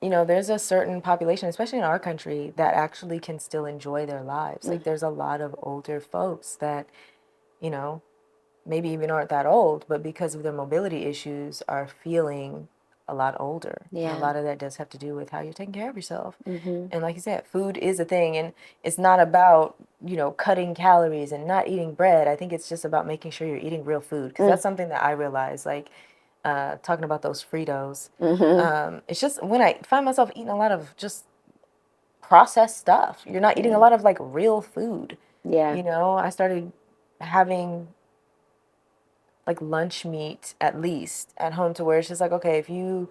there's a certain population, especially in our country, that actually can still enjoy their lives. Like, there's a lot of older folks that, you know, maybe even aren't that old, but because of their mobility issues are feeling a lot older. Yeah. And a lot of that does have to do with how you're taking care of yourself. Mm-hmm. And like you said, food is a thing, and it's not about, cutting calories and not eating bread. I think it's just about making sure you're eating real food, because that's something that I realized, like, talking about those Fritos. Mm-hmm. It's just when I find myself eating a lot of just processed stuff, you're not eating a lot of like real food. Yeah. I started having like lunch meat at least at home, to where it's just like, okay, if you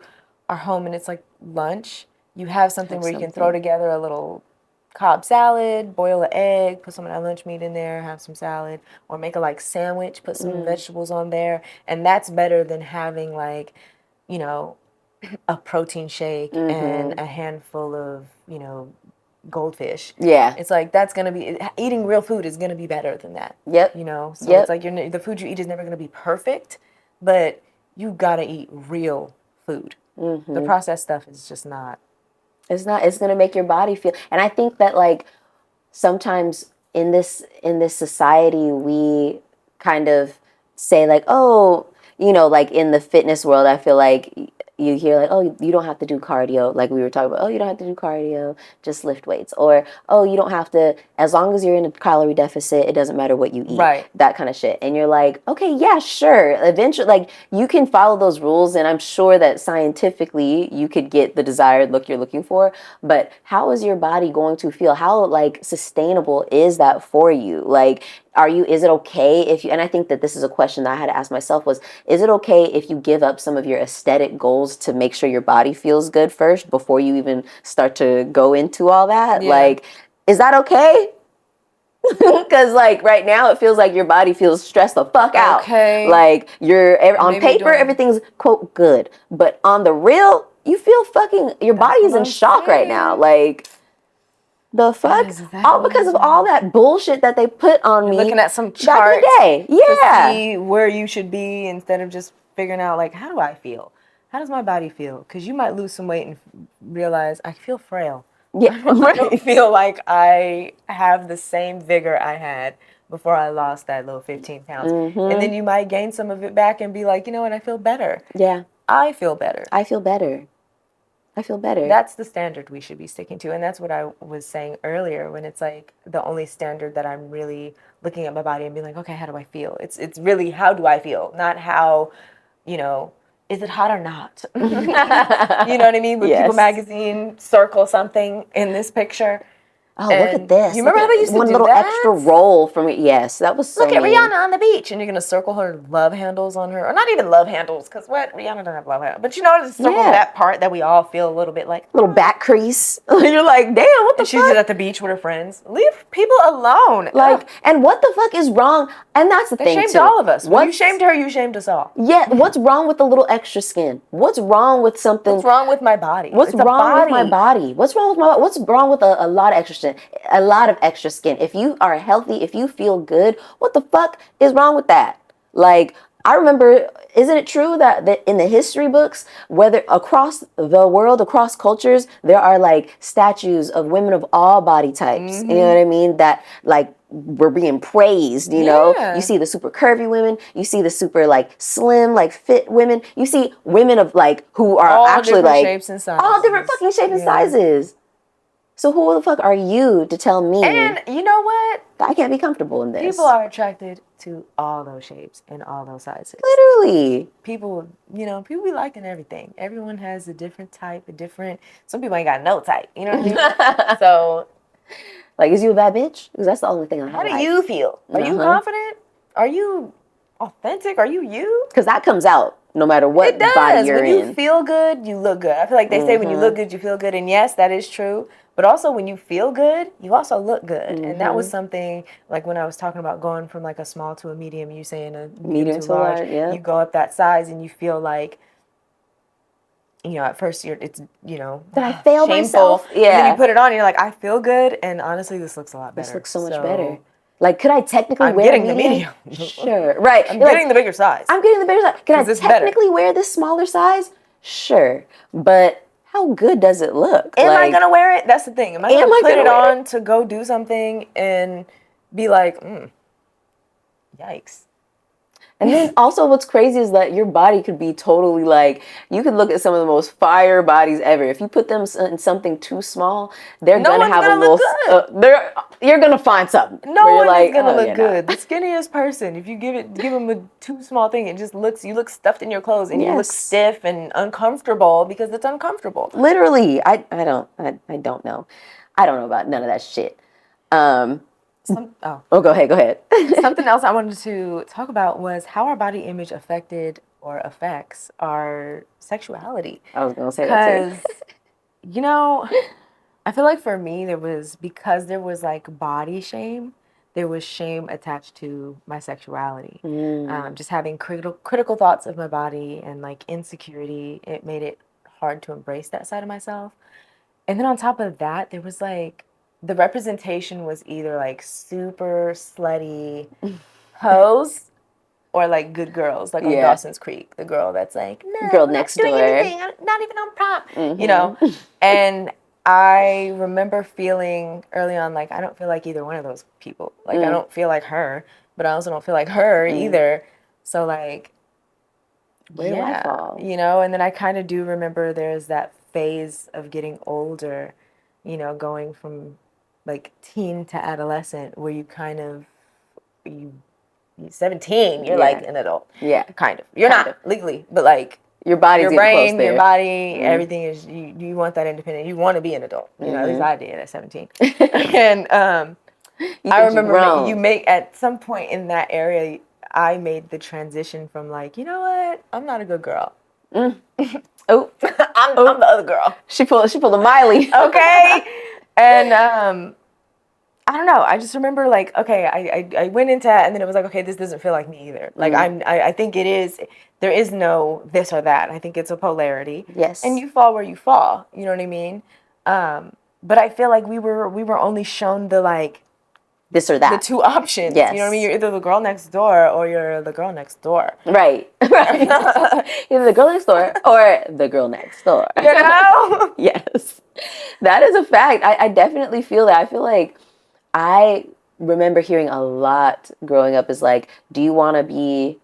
are home and it's like lunch, you have something where you can throw together a little Cobb salad, boil an egg, put some of that lunch meat in there, have some salad, or make a like sandwich, put some vegetables on there. And that's better than having like, a protein shake and a handful of, goldfish. Yeah. It's like, that's going to be, eating real food is going to be better than that. Yep. So it's like the food you eat is never going to be perfect, but you got to eat real food. Mm-hmm. The processed stuff is just not. It's going to make your body feel. And I think that like sometimes in this society, we kind of say like, oh, like in the fitness world, I feel like you hear like, oh, you don't have to do cardio. Like we were talking about, oh, you don't have to do cardio, just lift weights. Or, oh, you don't have to, as long as you're in a calorie deficit, it doesn't matter what you eat. Right. That kind of shit. And you're like, okay, yeah, sure. Eventually, like you can follow those rules. And I'm sure that scientifically you could get the desired look you're looking for. But how is your body going to feel? How like sustainable is that for you? Like, is it okay if you, and I think that this is a question that I had to ask myself was, is it okay if you give up some of your aesthetic goals to make sure your body feels good first before you even start to go into all that? Yeah. Like, is that okay? Because like right now it feels like your body feels stressed the fuck out. Okay. Like on paper, everything's quote good. But on the real, you feel fucking, your body is in shock right now. Like, the fuck? All because of all that bullshit that they put on me. Looking at some charts back in the day. Yeah. To see where you should be instead of just figuring out like, how do I feel? How does my body feel? Because you might lose some weight and realize I feel frail. Yeah, I don't feel like I have the same vigor I had before I lost that little 15 pounds. Mm-hmm. And then you might gain some of it back and be like, you know what, I feel better. Yeah. I feel better. I feel better. I feel better. That's the standard we should be sticking to. And that's what I was saying earlier, when it's like the only standard that I'm really looking at my body and being like, okay, how do I feel? It's really, how do I feel? Not how, is it hot or not? You know what I mean? When People Magazine circle something in this picture. Oh, look at this. You remember how they used to do that? One little extra roll from it. Yes, that was so Look at Rihanna on the beach. And you're going to circle her love handles on her. Or not even love handles, because what? Rihanna doesn't have love handles. But just circle that part that we all feel a little bit like. Little back crease. You're like, damn, what the fuck? She's just at the beach with her friends. Leave people alone. Like, and what the fuck is wrong? And that's the thing, too. They shamed all of us. When you shamed her, you shamed us all. Yeah, what's wrong with the little extra skin? What's wrong with something? What's wrong with my body? What's wrong with my body? What's wrong with my body? What's wrong with a lot of extra skin? A lot of extra skin. If you are healthy, if you feel good, what the fuck is wrong with that? Like, I remember, isn't it true that in the history books, whether across the world, across cultures, there are like statues of women of all body types. Mm-hmm. You know what I mean? That like were being praised, you know? You see the super curvy women, you see the super like slim, like fit women, you see women of like who are all actually like shapes and sizes. All different fucking shapes and sizes. So who the fuck are you to tell me? And you know what? That I can't be comfortable in this. People are attracted to all those shapes and all those sizes. Literally. People be liking everything. Everyone has a different type, some people ain't got no type. You know what I mean? So, like, is you a bad bitch? Because that's the only thing I like. How do you feel? Are you confident? Are you authentic? Are you you? Because that comes out no matter what body you're in. When you feel good, you look good. I feel like they say when you look good, you feel good. And yes, that is true. But also when you feel good, you also look good. Mm-hmm. And that was something, like when I was talking about going from like a small to a medium, you saying a medium to large, you go up that size and you feel like at first it's, did I fail shameful. myself? Yeah. And then you put it on and you're like, I feel good. And honestly, this looks a lot better. This looks so much better. Like, could I technically I'm wear getting a medium? the medium. Sure. Right. I'm getting the bigger size. I'm getting the bigger size. Can I technically wear this smaller size? Sure. But how good does it look? Am I going to wear it? That's the thing. Am I going to put it on to go do something and be like, yikes? And then also what's crazy is that your body could be totally like, you could look at some of the most fire bodies ever. If you put them in something too small, they're going to have a little, you're going to find something. No one is going to look good. The skinniest person, if you give them a too small thing, it just you look stuffed in your clothes and you look stiff and uncomfortable because it's uncomfortable. Literally. I don't know. I don't know about none of that shit. Go ahead. Something else I wanted to talk about was how our body image affected or affects our sexuality. I was going to say that too. Because, I feel like for me, because there was like body shame, there was shame attached to my sexuality. Just having critical thoughts of my body and like insecurity, it made it hard to embrace that side of myself. And then on top of that, there was like, the representation was either like super slutty hoes or like good girls, like on Dawson's Creek, the girl that's like, no, girl next door, anything, not even on prop, And I remember feeling early on like I don't feel like either one of those people. Like I don't feel like her, but I also don't feel like her either. So like, where do I fall? And then I kind of do remember there's that phase of getting older, going from like teen to adolescent where you kind of, you're 17, you're like an adult. Yeah. Kind of. You're not legally, but like your body, your brain, your body, everything is, you want that independent. You want to be an adult. At least I did at 17. And I remember you make, at some point in that area, I made the transition from like, you know what? I'm not a good girl. I'm the other girl. She pulled a Miley. Okay. And I don't know. I just remember like, okay, I went into that and then it was like, okay, this doesn't feel like me either. Like I think it is, there is no this or that. I think it's a polarity. Yes. And you fall where you fall. You know what I mean? But I feel like we were only shown the like, this or that. The two options. Yes. You know what I mean? You're either the girl next door or you're the girl next door. Right. Either the girl next door or the girl next door. Yes. That is a fact. I definitely feel that. I feel like I remember hearing a lot growing up is like, do you want to be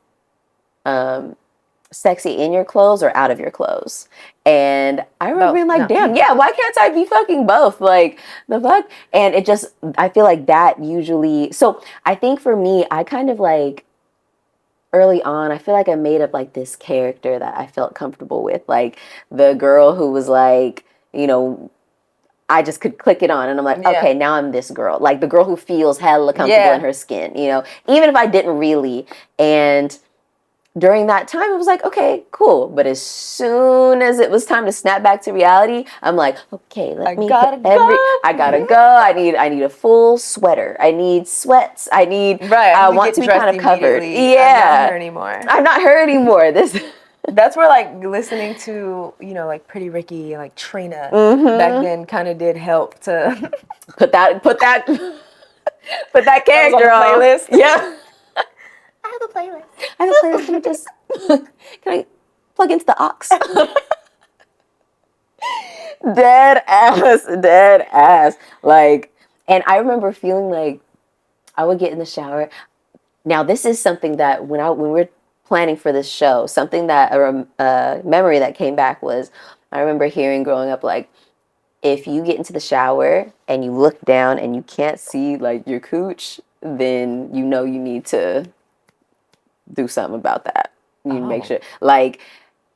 sexy in your clothes or out of your clothes? And I remember being like, damn, why can't I be fucking both? Like, the fuck? And it just, I feel like that usually, so I think for me, I kind of like, early on, I feel like I made up like this character that I felt comfortable with. Like the girl who was like, I just could click it on and I'm like, okay, now I'm this girl. Like the girl who feels hella comfortable in her skin, even if I didn't really. And during that time, it was like, okay, cool. But as soon as it was time to snap back to reality, I'm like, okay, I gotta go. I need a full sweater. I need sweats. I want to be kind of covered. Yeah. I'm not her anymore. That's where like listening to, like Pretty Ricky and like Trina back then kind of did help to put that character on playlist. Yeah. I have a playlist. Can I just can I plug into the aux? Dead ass. Like, and I remember feeling like I would get in the shower. Now, this is something that when we're planning for this show, something that a memory that came back was, I remember hearing growing up, like, if you get into the shower and you look down and you can't see like your cooch, then you need to do something about that. You need to make sure, like,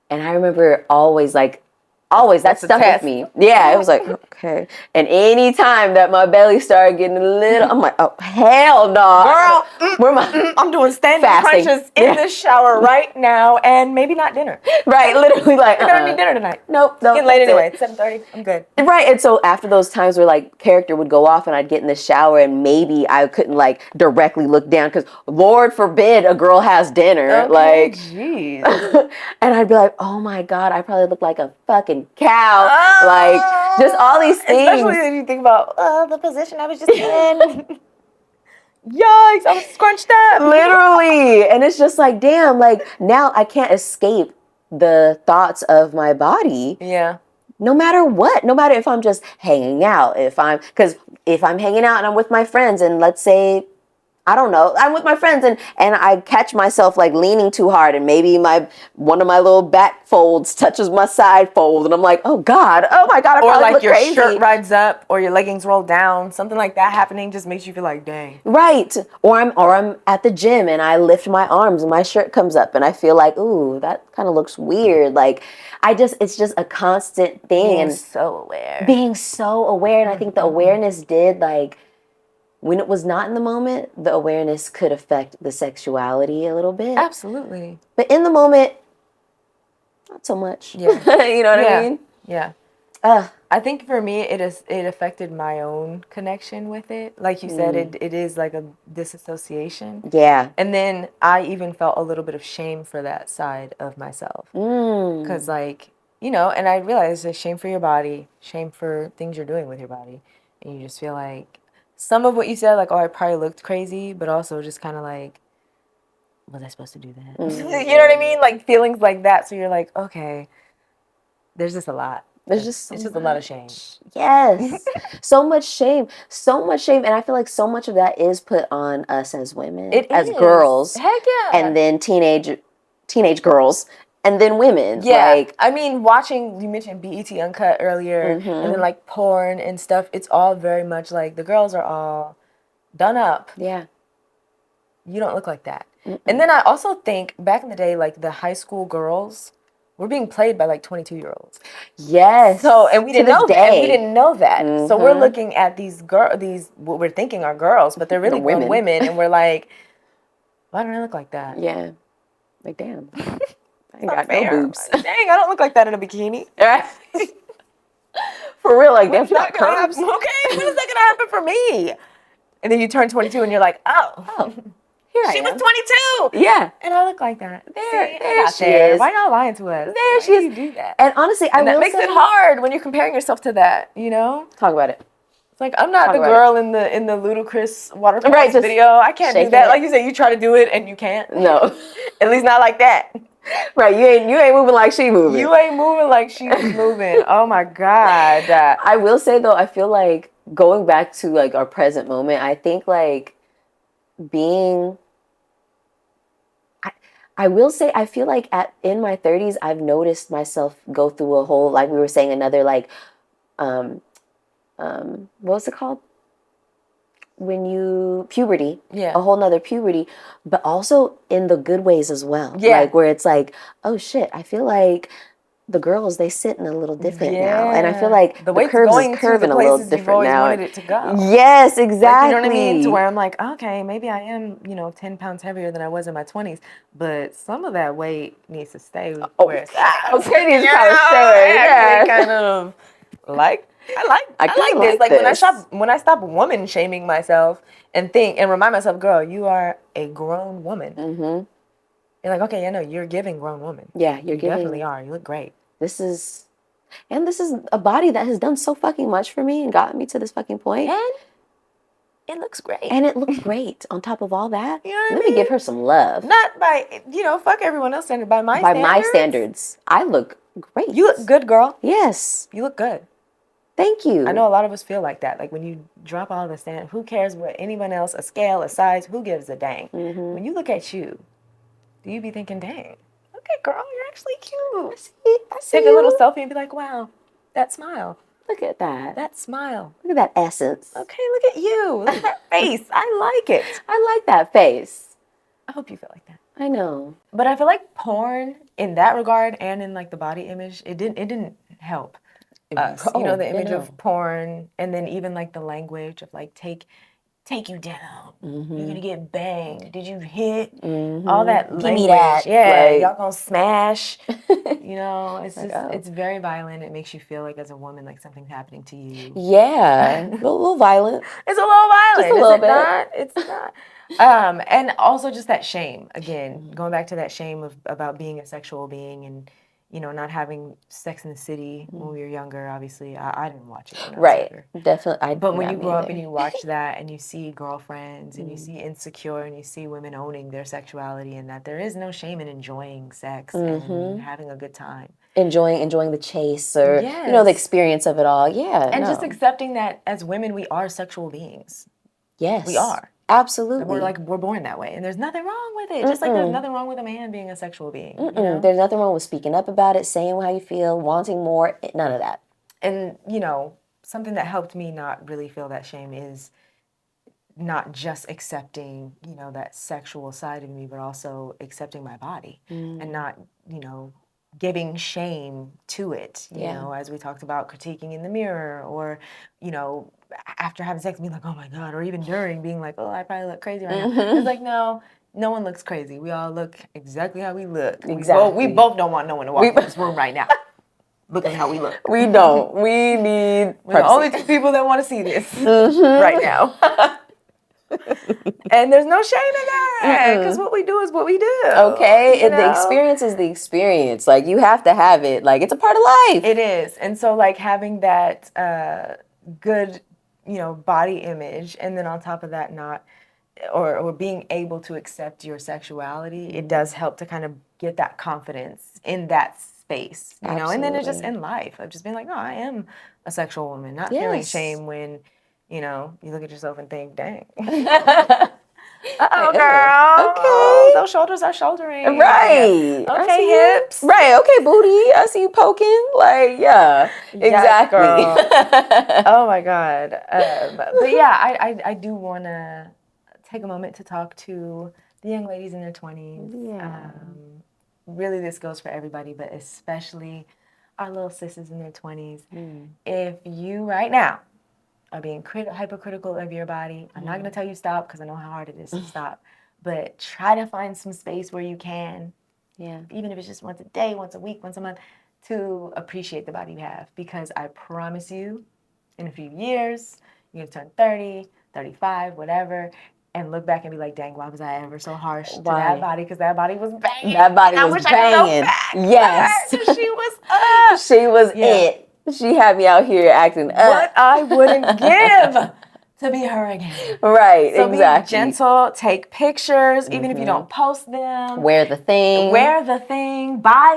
and I remember always like Always. That stuck with me. Yeah, it was like, okay. And any time that my belly started getting a little, I'm like, oh, hell no. Girl, I'm doing standing fasting. crunches in the shower right now, and maybe not dinner. Right, literally like, I don't need dinner tonight. Nope. It's getting late anyway. It's 7:30. I'm good. Right, and so after those times where like character would go off and I'd get in the shower and maybe I couldn't like directly look down because Lord forbid a girl has dinner. Okay, like, jeez. And I'd be like, oh my God, I probably look like a fucking cow. Like, just all these things. Especially if you think about the position I was just in. Yikes, I was scrunched up. Literally. And it's just like, damn, like now I can't escape the thoughts of my body. Yeah. No matter what, no matter if I'm just hanging out, because if I'm hanging out and I'm with my friends and let's say, I don't know, I'm with my friends and I catch myself like leaning too hard and maybe one of my little back folds touches my side fold and I'm like, oh my God, I or like look your crazy. Shirt rides up or your leggings roll down, something like that happening just makes you feel like, dang. Right. Or I'm at the gym and I lift my arms and my shirt comes up and I feel like, ooh, that kind of looks weird. Like it's just a constant thing. Being so aware. And I think the awareness did like, when it was not in the moment, the awareness could affect the sexuality a little bit. Absolutely. But in the moment, not so much. Yeah. You know what I mean? Yeah. I think for me, it affected my own connection with it. Like you said, it is like a disassociation. Yeah. And then I even felt a little bit of shame for that side of myself. Because like, and I realized there's shame for your body, shame for things you're doing with your body. And you just feel like, some of what you said, like, oh, I probably looked crazy, but also just kind of like, was I supposed to do that? You know what I mean? Like feelings like that. So you're like, okay, there's just a lot. It's just a lot of shame. Yes. So much shame. And I feel like so much of that is put on us as women, as girls. Heck yeah. And then teenage girls. And then women. Yeah. Like, I mean, you mentioned BET Uncut earlier, and then like porn and stuff, it's all very much like the girls are all done up. Yeah. You don't look like that. And then I also think back in the day, like the high school girls were being played by like 22-year-olds. Yes. So, and we didn't know that. So we're looking at these what we're thinking are girls, but they're really grown women. And we're like, why don't I look like that? Yeah. Like, damn. I got no boobs. Dang, I don't look like that in a bikini. For real, like that's not curves. Okay, when is that gonna happen for me? And then you turn 22 and you're like, oh, here I am. She was 22. Yeah, and I look like that. There she is. Why y'all lying to us? There she is. You do that. And honestly, that makes it hard when you're comparing yourself to that. Talk about it. Like, I'm not the girl in the ludicrous water park video. I can't do that. Like you said, you try to do it and you can't. No, at least not like that. Right, you ain't moving like she moving. You ain't moving like she's moving. Oh my God. I will say though, I feel like going back to like our present moment, I think like I will say I feel like in my 30s I've noticed myself go through a whole, like we were saying, another like what's it called? Puberty, a whole nother puberty, but also in the good ways as well. Yeah. Like where it's like, oh shit, I feel like the girls, they sitting a little different now. And I feel like the curves is curving a little different now. Wanted it to go. Yes, exactly. Like, you know what I mean? To where I'm like, okay, maybe I am, 10 pounds heavier than I was in my 20s, but some of that weight needs to stay where it's at. Okay, needs to kind of stay. Yeah. Kind of like, I like this. Like when I stop woman shaming myself and remind myself, girl, you are a grown woman. Mm-hmm. You're like, okay, I know you're giving grown woman. Yeah, you definitely are. You look great. This is a body that has done so fucking much for me and gotten me to this fucking point. And it looks great. And it looks great. On top of all that, let me give her some love. Not by, fuck everyone else standard. By my standards, I look great. You look good, girl. Yes. You look good. Thank you. I know a lot of us feel like that. Like when you drop all the standard, who cares what anyone else, a scale, a size, who gives a dang? Mm-hmm. When you look at you, do you be thinking, dang, okay, girl, you're actually cute. I see Take a little selfie and be like, wow, that smile. Look at that. That smile. Look at that essence. Okay, look at you. Look at that face. I like it. I like that face. I hope you feel like that. I know. But I feel like porn in that regard and in like the body image, it didn't help us. Oh, you know, the image of porn, and then even like the language of like take you down. You're gonna get banged. Did you hit? All that language. Give me that. Yeah, like, y'all gonna smash. You know, it's like, just it's very violent. It makes you feel like as a woman like something's happening to you. Yeah, a little violent. It's a little violent. Just a little bit. Not? It's not. And also just that shame. Again, going back to that shame about being a sexual being and, you know, not having Sex in the City when we were younger. Obviously, I didn't watch it when I was younger. Definitely. But when you grow up and you watch that and you see girlfriends and you see Insecure and you see women owning their sexuality and that there is no shame in enjoying sex and having a good time. Enjoying the chase or, you know, the experience of it all. Yeah. And just accepting that as women, we are sexual beings. Yes. We are. Absolutely. We're born that way. And there's nothing wrong with it. Just like there's nothing wrong with a man being a sexual being. You know? There's nothing wrong with speaking up about it, saying how you feel, wanting more, none of that. And, you know, something that helped me not really feel that shame is not just accepting, you know, that sexual side of me, but also accepting my body and not, you know, giving shame to it, you know, as we talked about critiquing in the mirror or, you know, after having sex being like, oh my God, or even during being like, oh, I probably look crazy right now. It's like, no one looks crazy. We all look exactly how we look. Exactly. We both don't want no one to walk in this room right now. Look at how we look. We don't. We need We're the only two people that want to see this right now. And there's no shame in that because what we do is what we do. Okay, and the experience is the experience. Like, you have to have it. Like, it's a part of life. It is. And so, like, having that good, you know, body image, and then on top of that, not, or being able to accept your sexuality, it does help to kind of get that confidence in that space, you know, and then it's just in life of just being like, no, I am a sexual woman, not feeling shame when, you know, you look at yourself and think, dang. Uh-oh, girl. Okay. Those shoulders are shouldering. Right. Okay, hips. Right. Okay, booty. I see you poking. Like, yeah. Exactly. Yes, oh, my God. But yeah, I do want to take a moment to talk to the young ladies in their 20s. Yeah. Really, this goes for everybody, but especially our little sisters in their 20s. If you right now are being hypercritical of your body, I'm not going to tell you stop because I know how hard it is to stop, but try to find some space where you can, even if it's just once a day, once a week, once a month, to appreciate the body you have, because I promise you, in a few years, you're going to turn 30, 35, whatever, and look back and be like, dang, why was I ever so harsh to that body? Because that body was banging. That body was banging. Yes. She was it. She had me out here acting up. What I wouldn't give to be her again. Right, so exactly. Be gentle, take pictures, even if you don't post them. Wear the thing. Buy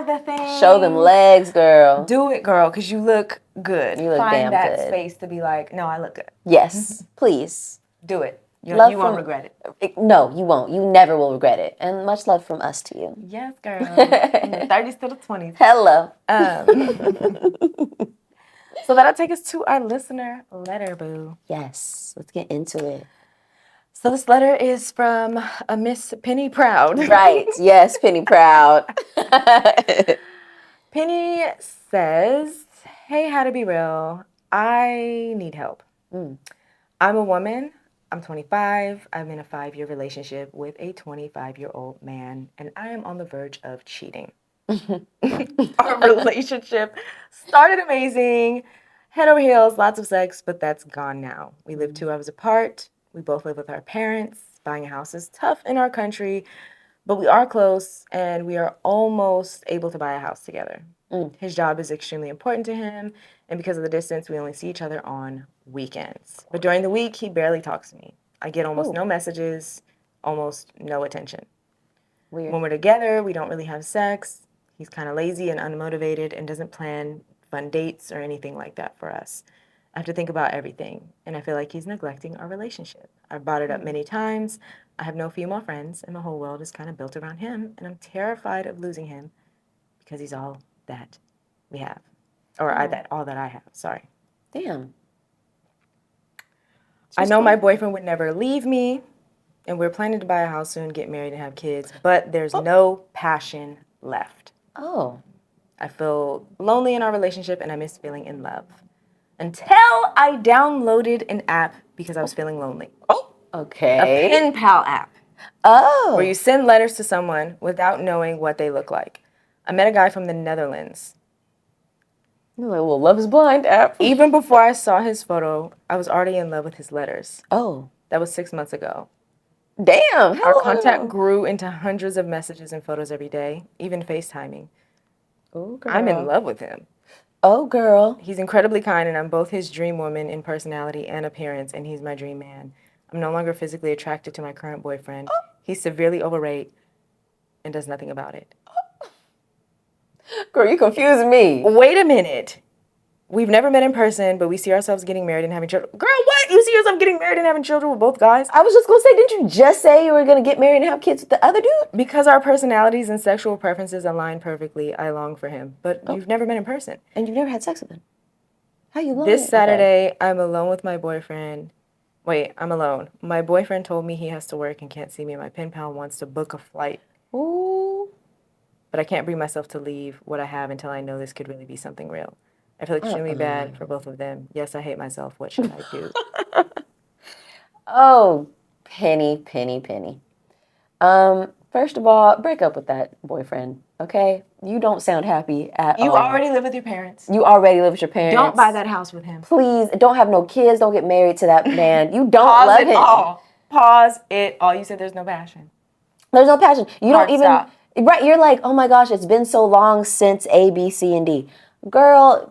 the thing. Show them legs, girl. Do it, girl, because you look good. You look Find damn that good. space to be like, no, I look good. Yes, please. Do it. You won't regret it. No, you won't. You never will regret it. And much love from us to you. Yes, girl. From the 30s to the 20s. Hello. So that'll take us to our listener letter, boo. Yes, let's get into it. So this letter is from a Miss Penny Proud. Right. Yes, Penny Proud. Penny says, hey, how to be real. I need help. I'm a woman. I'm 25. I'm in a 5-year relationship with a 25-year-old man, and I am on the verge of cheating. Our relationship started amazing, head over heels, lots of sex, but that's gone now. We live 2 hours apart. We both live with our parents. Buying a house is tough in our country, but we are close, and we are almost able to buy a house together. His job is extremely important to him, and because of the distance, we only see each other on weekends. But during the week, he barely talks to me. I get almost no messages, almost no attention. Weird. When we're together, we don't really have sex. He's kind of lazy and unmotivated and doesn't plan fun dates or anything like that for us. I have to think about everything, and I feel like he's neglecting our relationship. I've brought it up many times. I have no female friends, and my whole world is kind of built around him, and I'm terrified of losing him because he's all that we have. Or all that I have, sorry. Damn. I know my boyfriend would never leave me, and we're planning to buy a house soon, get married, and have kids, but there's no passion left. Oh. I feel lonely in our relationship, and I miss feeling in love. Until I downloaded an app because I was feeling lonely. Oh, okay. A pen pal app. Oh. Where you send letters to someone without knowing what they look like. I met a guy from the Netherlands. You're like, well, Love is Blind app. Even before I saw his photo, I was already in love with his letters. Oh. That was 6 months ago. Damn. Our contact grew into hundreds of messages and photos every day, even FaceTiming. Oh, girl. I'm in love with him. Oh, girl. He's incredibly kind, and I'm both his dream woman in personality and appearance, and he's my dream man. I'm no longer physically attracted to my current boyfriend. He's severely overweight and does nothing about it. Girl, you confusing me. Wait a minute. We've never met in person, but we see ourselves getting married and having children. Girl, what? You see yourself getting married and having children with both guys? I was just going to say, didn't you just say you were going to get married and have kids with the other dude? Because our personalities and sexual preferences align perfectly, I long for him. But you've never met in person. And you've never had sex with him. How you long? This Saturday, I'm alone with my boyfriend. Wait, I'm alone. My boyfriend told me he has to work and can't see me. My pen pal wants to book a flight. Ooh. But I can't bring myself to leave what I have until I know this could really be something real. I feel extremely bad for both of them. Yes, I hate myself. What should I do? Oh, Penny. First of all, break up with that boyfriend, okay? You don't sound happy at all. You already live with your parents. Don't buy that house with him. Please, don't have no kids. Don't get married to that man. You don't love him. Pause it all. You said there's no passion. There's no passion. You Hard don't even... stop. Right, you're like, oh my gosh, it's been so long since A, B, C, and D. Girl,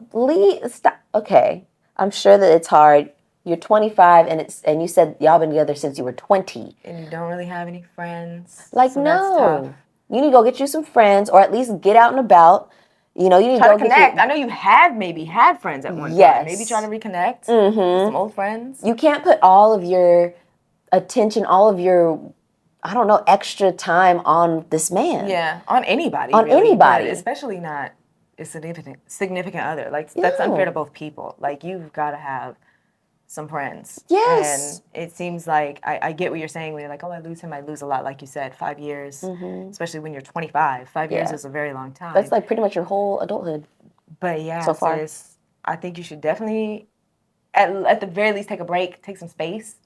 stop. Okay, I'm sure that it's hard. You're 25, and you said y'all been together since you were 20. And you don't really have any friends. Like, so no. That's tough. You need to go get you some friends, or at least get out and about. You know, you need try to go connect. I know you maybe had friends at one time. Maybe try to reconnect with some old friends. You can't put all of your attention, all of your, I don't know, extra time on this man. Yeah, on anybody. On really, anybody. Especially not a significant other. Like, that's unfair to both people. Like, you've got to have some friends. Yes. And it seems like, I get what you're saying when you're like, oh, I lose him, I lose a lot. Like you said, 5 years, especially when you're 25. 5 years is a very long time. That's like pretty much your whole adulthood. But yeah, so far. Sis, I think you should definitely, at the very least, take a break, take some space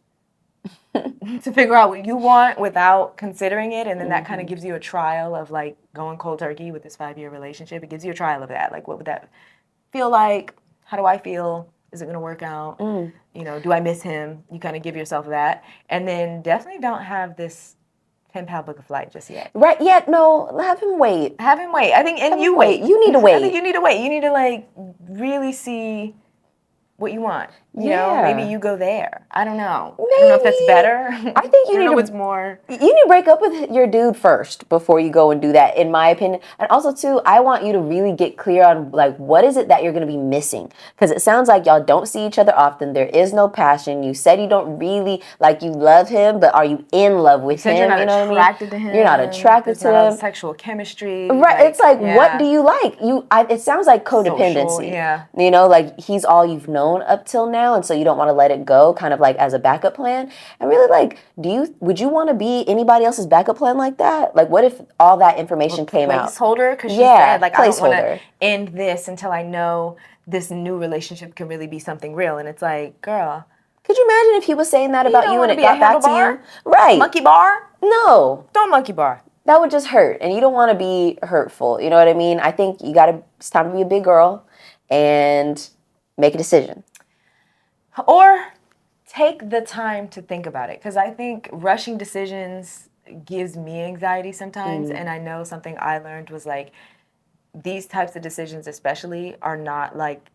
to figure out what you want without considering it. And then that kind of gives you a trial of like going cold turkey with this 5-year relationship. It gives you a trial of that. Like, what would that feel like? How do I feel? Is it going to work out? You know, do I miss him? You kind of give yourself that. And then definitely don't have this pen pal book a flight just yet. Right, yet, no, have him wait. I think, and you wait. You need to wait. I think you need to wait. You need to like really see what you want. You know, maybe you go there. I don't know. Maybe. I don't know if that's better. I think you need to. It's more. You need to break up with your dude first before you go and do that, in my opinion. And also, too, I want you to really get clear on like what is it that you're going to be missing, because it sounds like y'all don't see each other often. There is no passion. You said you don't really like you love him, but are you in love with him? You're not attracted to him. You're not attracted to him. Sexual chemistry. Right. It's like, what do you like? It sounds like codependency. Social, You know, like he's all you've known up till now, and so you don't want to let it go, kind of like as a backup plan. And really, like, would you want to be anybody else's backup plan like that? Like, what if all that information came out? Placeholder, because she said, like, I don't want placeholder. to end this until I know this new relationship can really be something real. And it's like, girl, could you imagine if he was saying that about you and it got back to you? Right. Monkey bar? No. Don't monkey bar. That would just hurt, and you don't want to be hurtful. You know what I mean? I think it's time to be a big girl and make a decision. Or take the time to think about it, because I think rushing decisions gives me anxiety sometimes. And I know something I learned was like, these types of decisions especially are not like,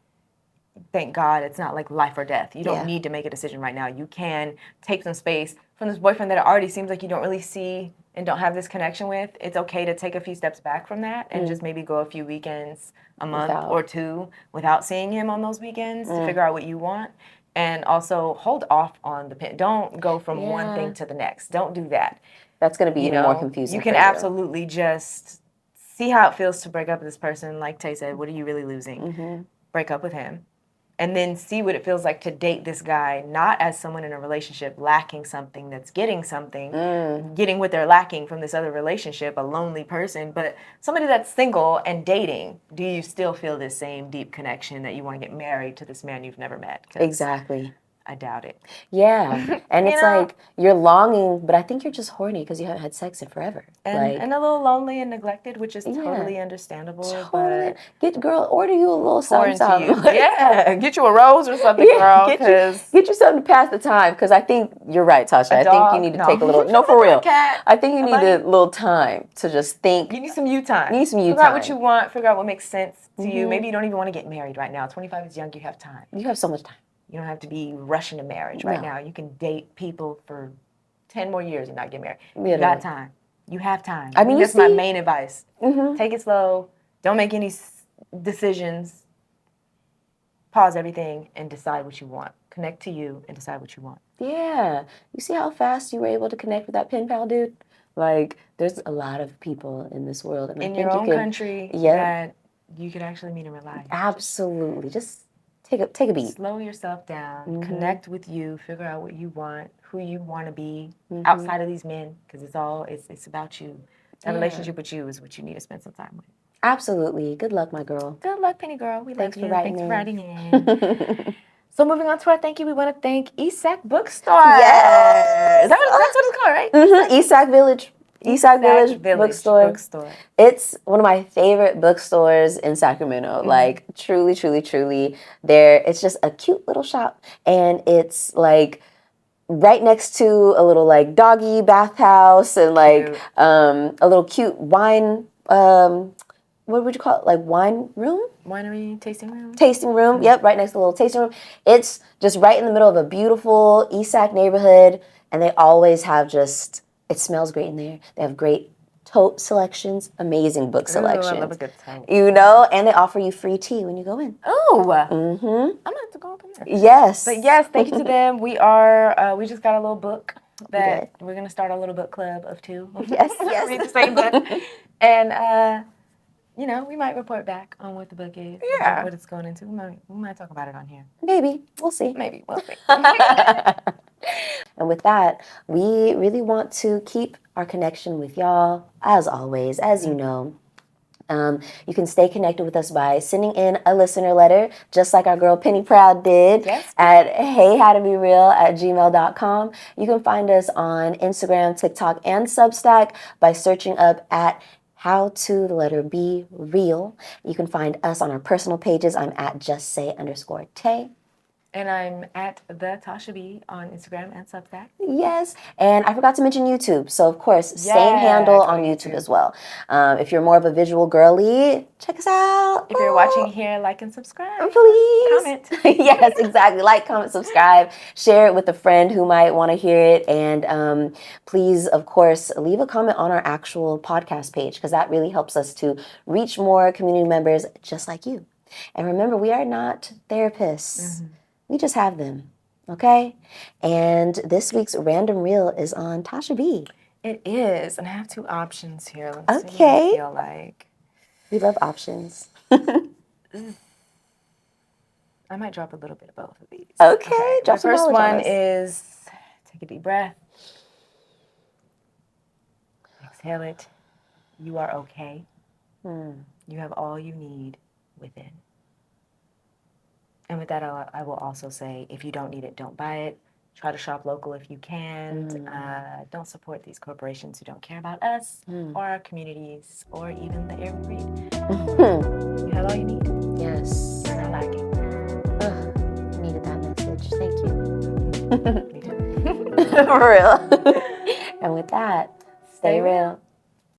thank God, it's not like life or death. You don't need to make a decision right now. You can take some space from this boyfriend that it already seems like you don't really see and don't have this connection with. It's okay to take a few steps back from that and just maybe go a few weekends, a month or two without seeing him on those weekends to figure out what you want. And also hold off on the pen. Don't go from one thing to the next. Don't do that. That's going to be even more confusing. You can absolutely just see how it feels to break up with this person. Like Tay said, what are you really losing? Break up with him. and then see what it feels like to date this guy, not as someone in a relationship lacking something that's getting something, getting what they're lacking from this other relationship, a lonely person, but somebody that's single and dating. Do you still feel this same deep connection that you want to get married to this man you've never met? Exactly. I doubt it. Yeah. And it's like you're longing, but I think you're just horny because you haven't had sex in forever. And a little lonely and neglected, which is totally understandable. Totally. Girl, order you a little something. Yeah. Get you a rose or something, girl. Get you something to pass the time. Because I think you're right, Tasha. I think you need to take a little. No, for real. I think you need a little time to just think. You need some you time. You need some you time. Figure out what you want. Figure out what makes sense to you. Maybe you don't even want to get married right now. 25 is young. You have time. You have so much time. You don't have to be rushing to marriage right now. You can date people for 10 more years and not get married. You got time. You have time. I mean, that's my main advice. Take it slow. Don't make any decisions. Pause everything and decide what you want. Connect to you and decide what you want. Yeah. You see how fast you were able to connect with that pen pal dude? Like, there's a lot of people in this world. And in your own country that you could actually meet in real life. Absolutely. Just take a beat. Slow yourself down. Connect with you. Figure out what you want, who you want to be outside of these men, because it's about you. That relationship with you is what you need to spend some time with. Absolutely. Good luck, my girl. Good luck, Penny girl. We love you. Thanks for writing in. So moving on to our thank you, we want to thank Esac Bookstore. Yes. That's what it's called, right? Esac Village. Esac Village Bookstore. It's one of my favorite bookstores in Sacramento. Like, truly, truly, truly. It's just a cute little shop. And it's like right next to a little like doggy bathhouse and like a little cute wine, what would you call it? Like wine room? Winery, tasting room? Tasting room, yep, right next to the little tasting room. It's just right in the middle of a beautiful Esac neighborhood. And they always have it smells great in there. They have great tote selections, amazing book selections. I love a good tote. And they offer you free tea when you go in. Oh. I'm going to have to go up in there. Yes. But yes, thank you to them. We just got a little book that we're going to start a little book club of 2. Yes. Read the same book. And, we might report back on what the book is. Yeah. What it's going into. We might talk about it on here. Maybe. We'll see. Maybe. We'll see. And with that, we really want to keep our connection with y'all, as always, as you know. You can stay connected with us by sending in a listener letter, just like our girl Penny Proud did, at heyhowtobereal@gmail.com. You can find us on Instagram, TikTok, and Substack by searching up at howtobereal. You can find us on our personal pages. I'm at justsay_tay. And I'm at thetashab on Instagram and Substack. Yes. And I forgot to mention YouTube. So, of course, same handle on YouTube as well. If you're more of a visual girly, check us out. If you're watching here, like and subscribe. Please. Comment. Yes, exactly. Like, comment, subscribe. Share it with a friend who might want to hear it. And please, of course, leave a comment on our actual podcast page, because that really helps us to reach more community members just like you. And remember, we are not therapists. We just have them, okay? And this week's Random Reel is on Tasha B. It is, and I have 2 options here. Let's see what I feel like. We love options. I might drop a little bit of both of these. Okay. The first one is take a deep breath. Exhale it. You are okay. You have all you need within. And with that, I will also say, if you don't need it, don't buy it. Try to shop local if you can. Don't support these corporations who don't care about us or our communities or even the air we breathe. You have all you need. Yes. You're not lacking. Needed that message. Thank you. Me too. For real. And with that, stay real.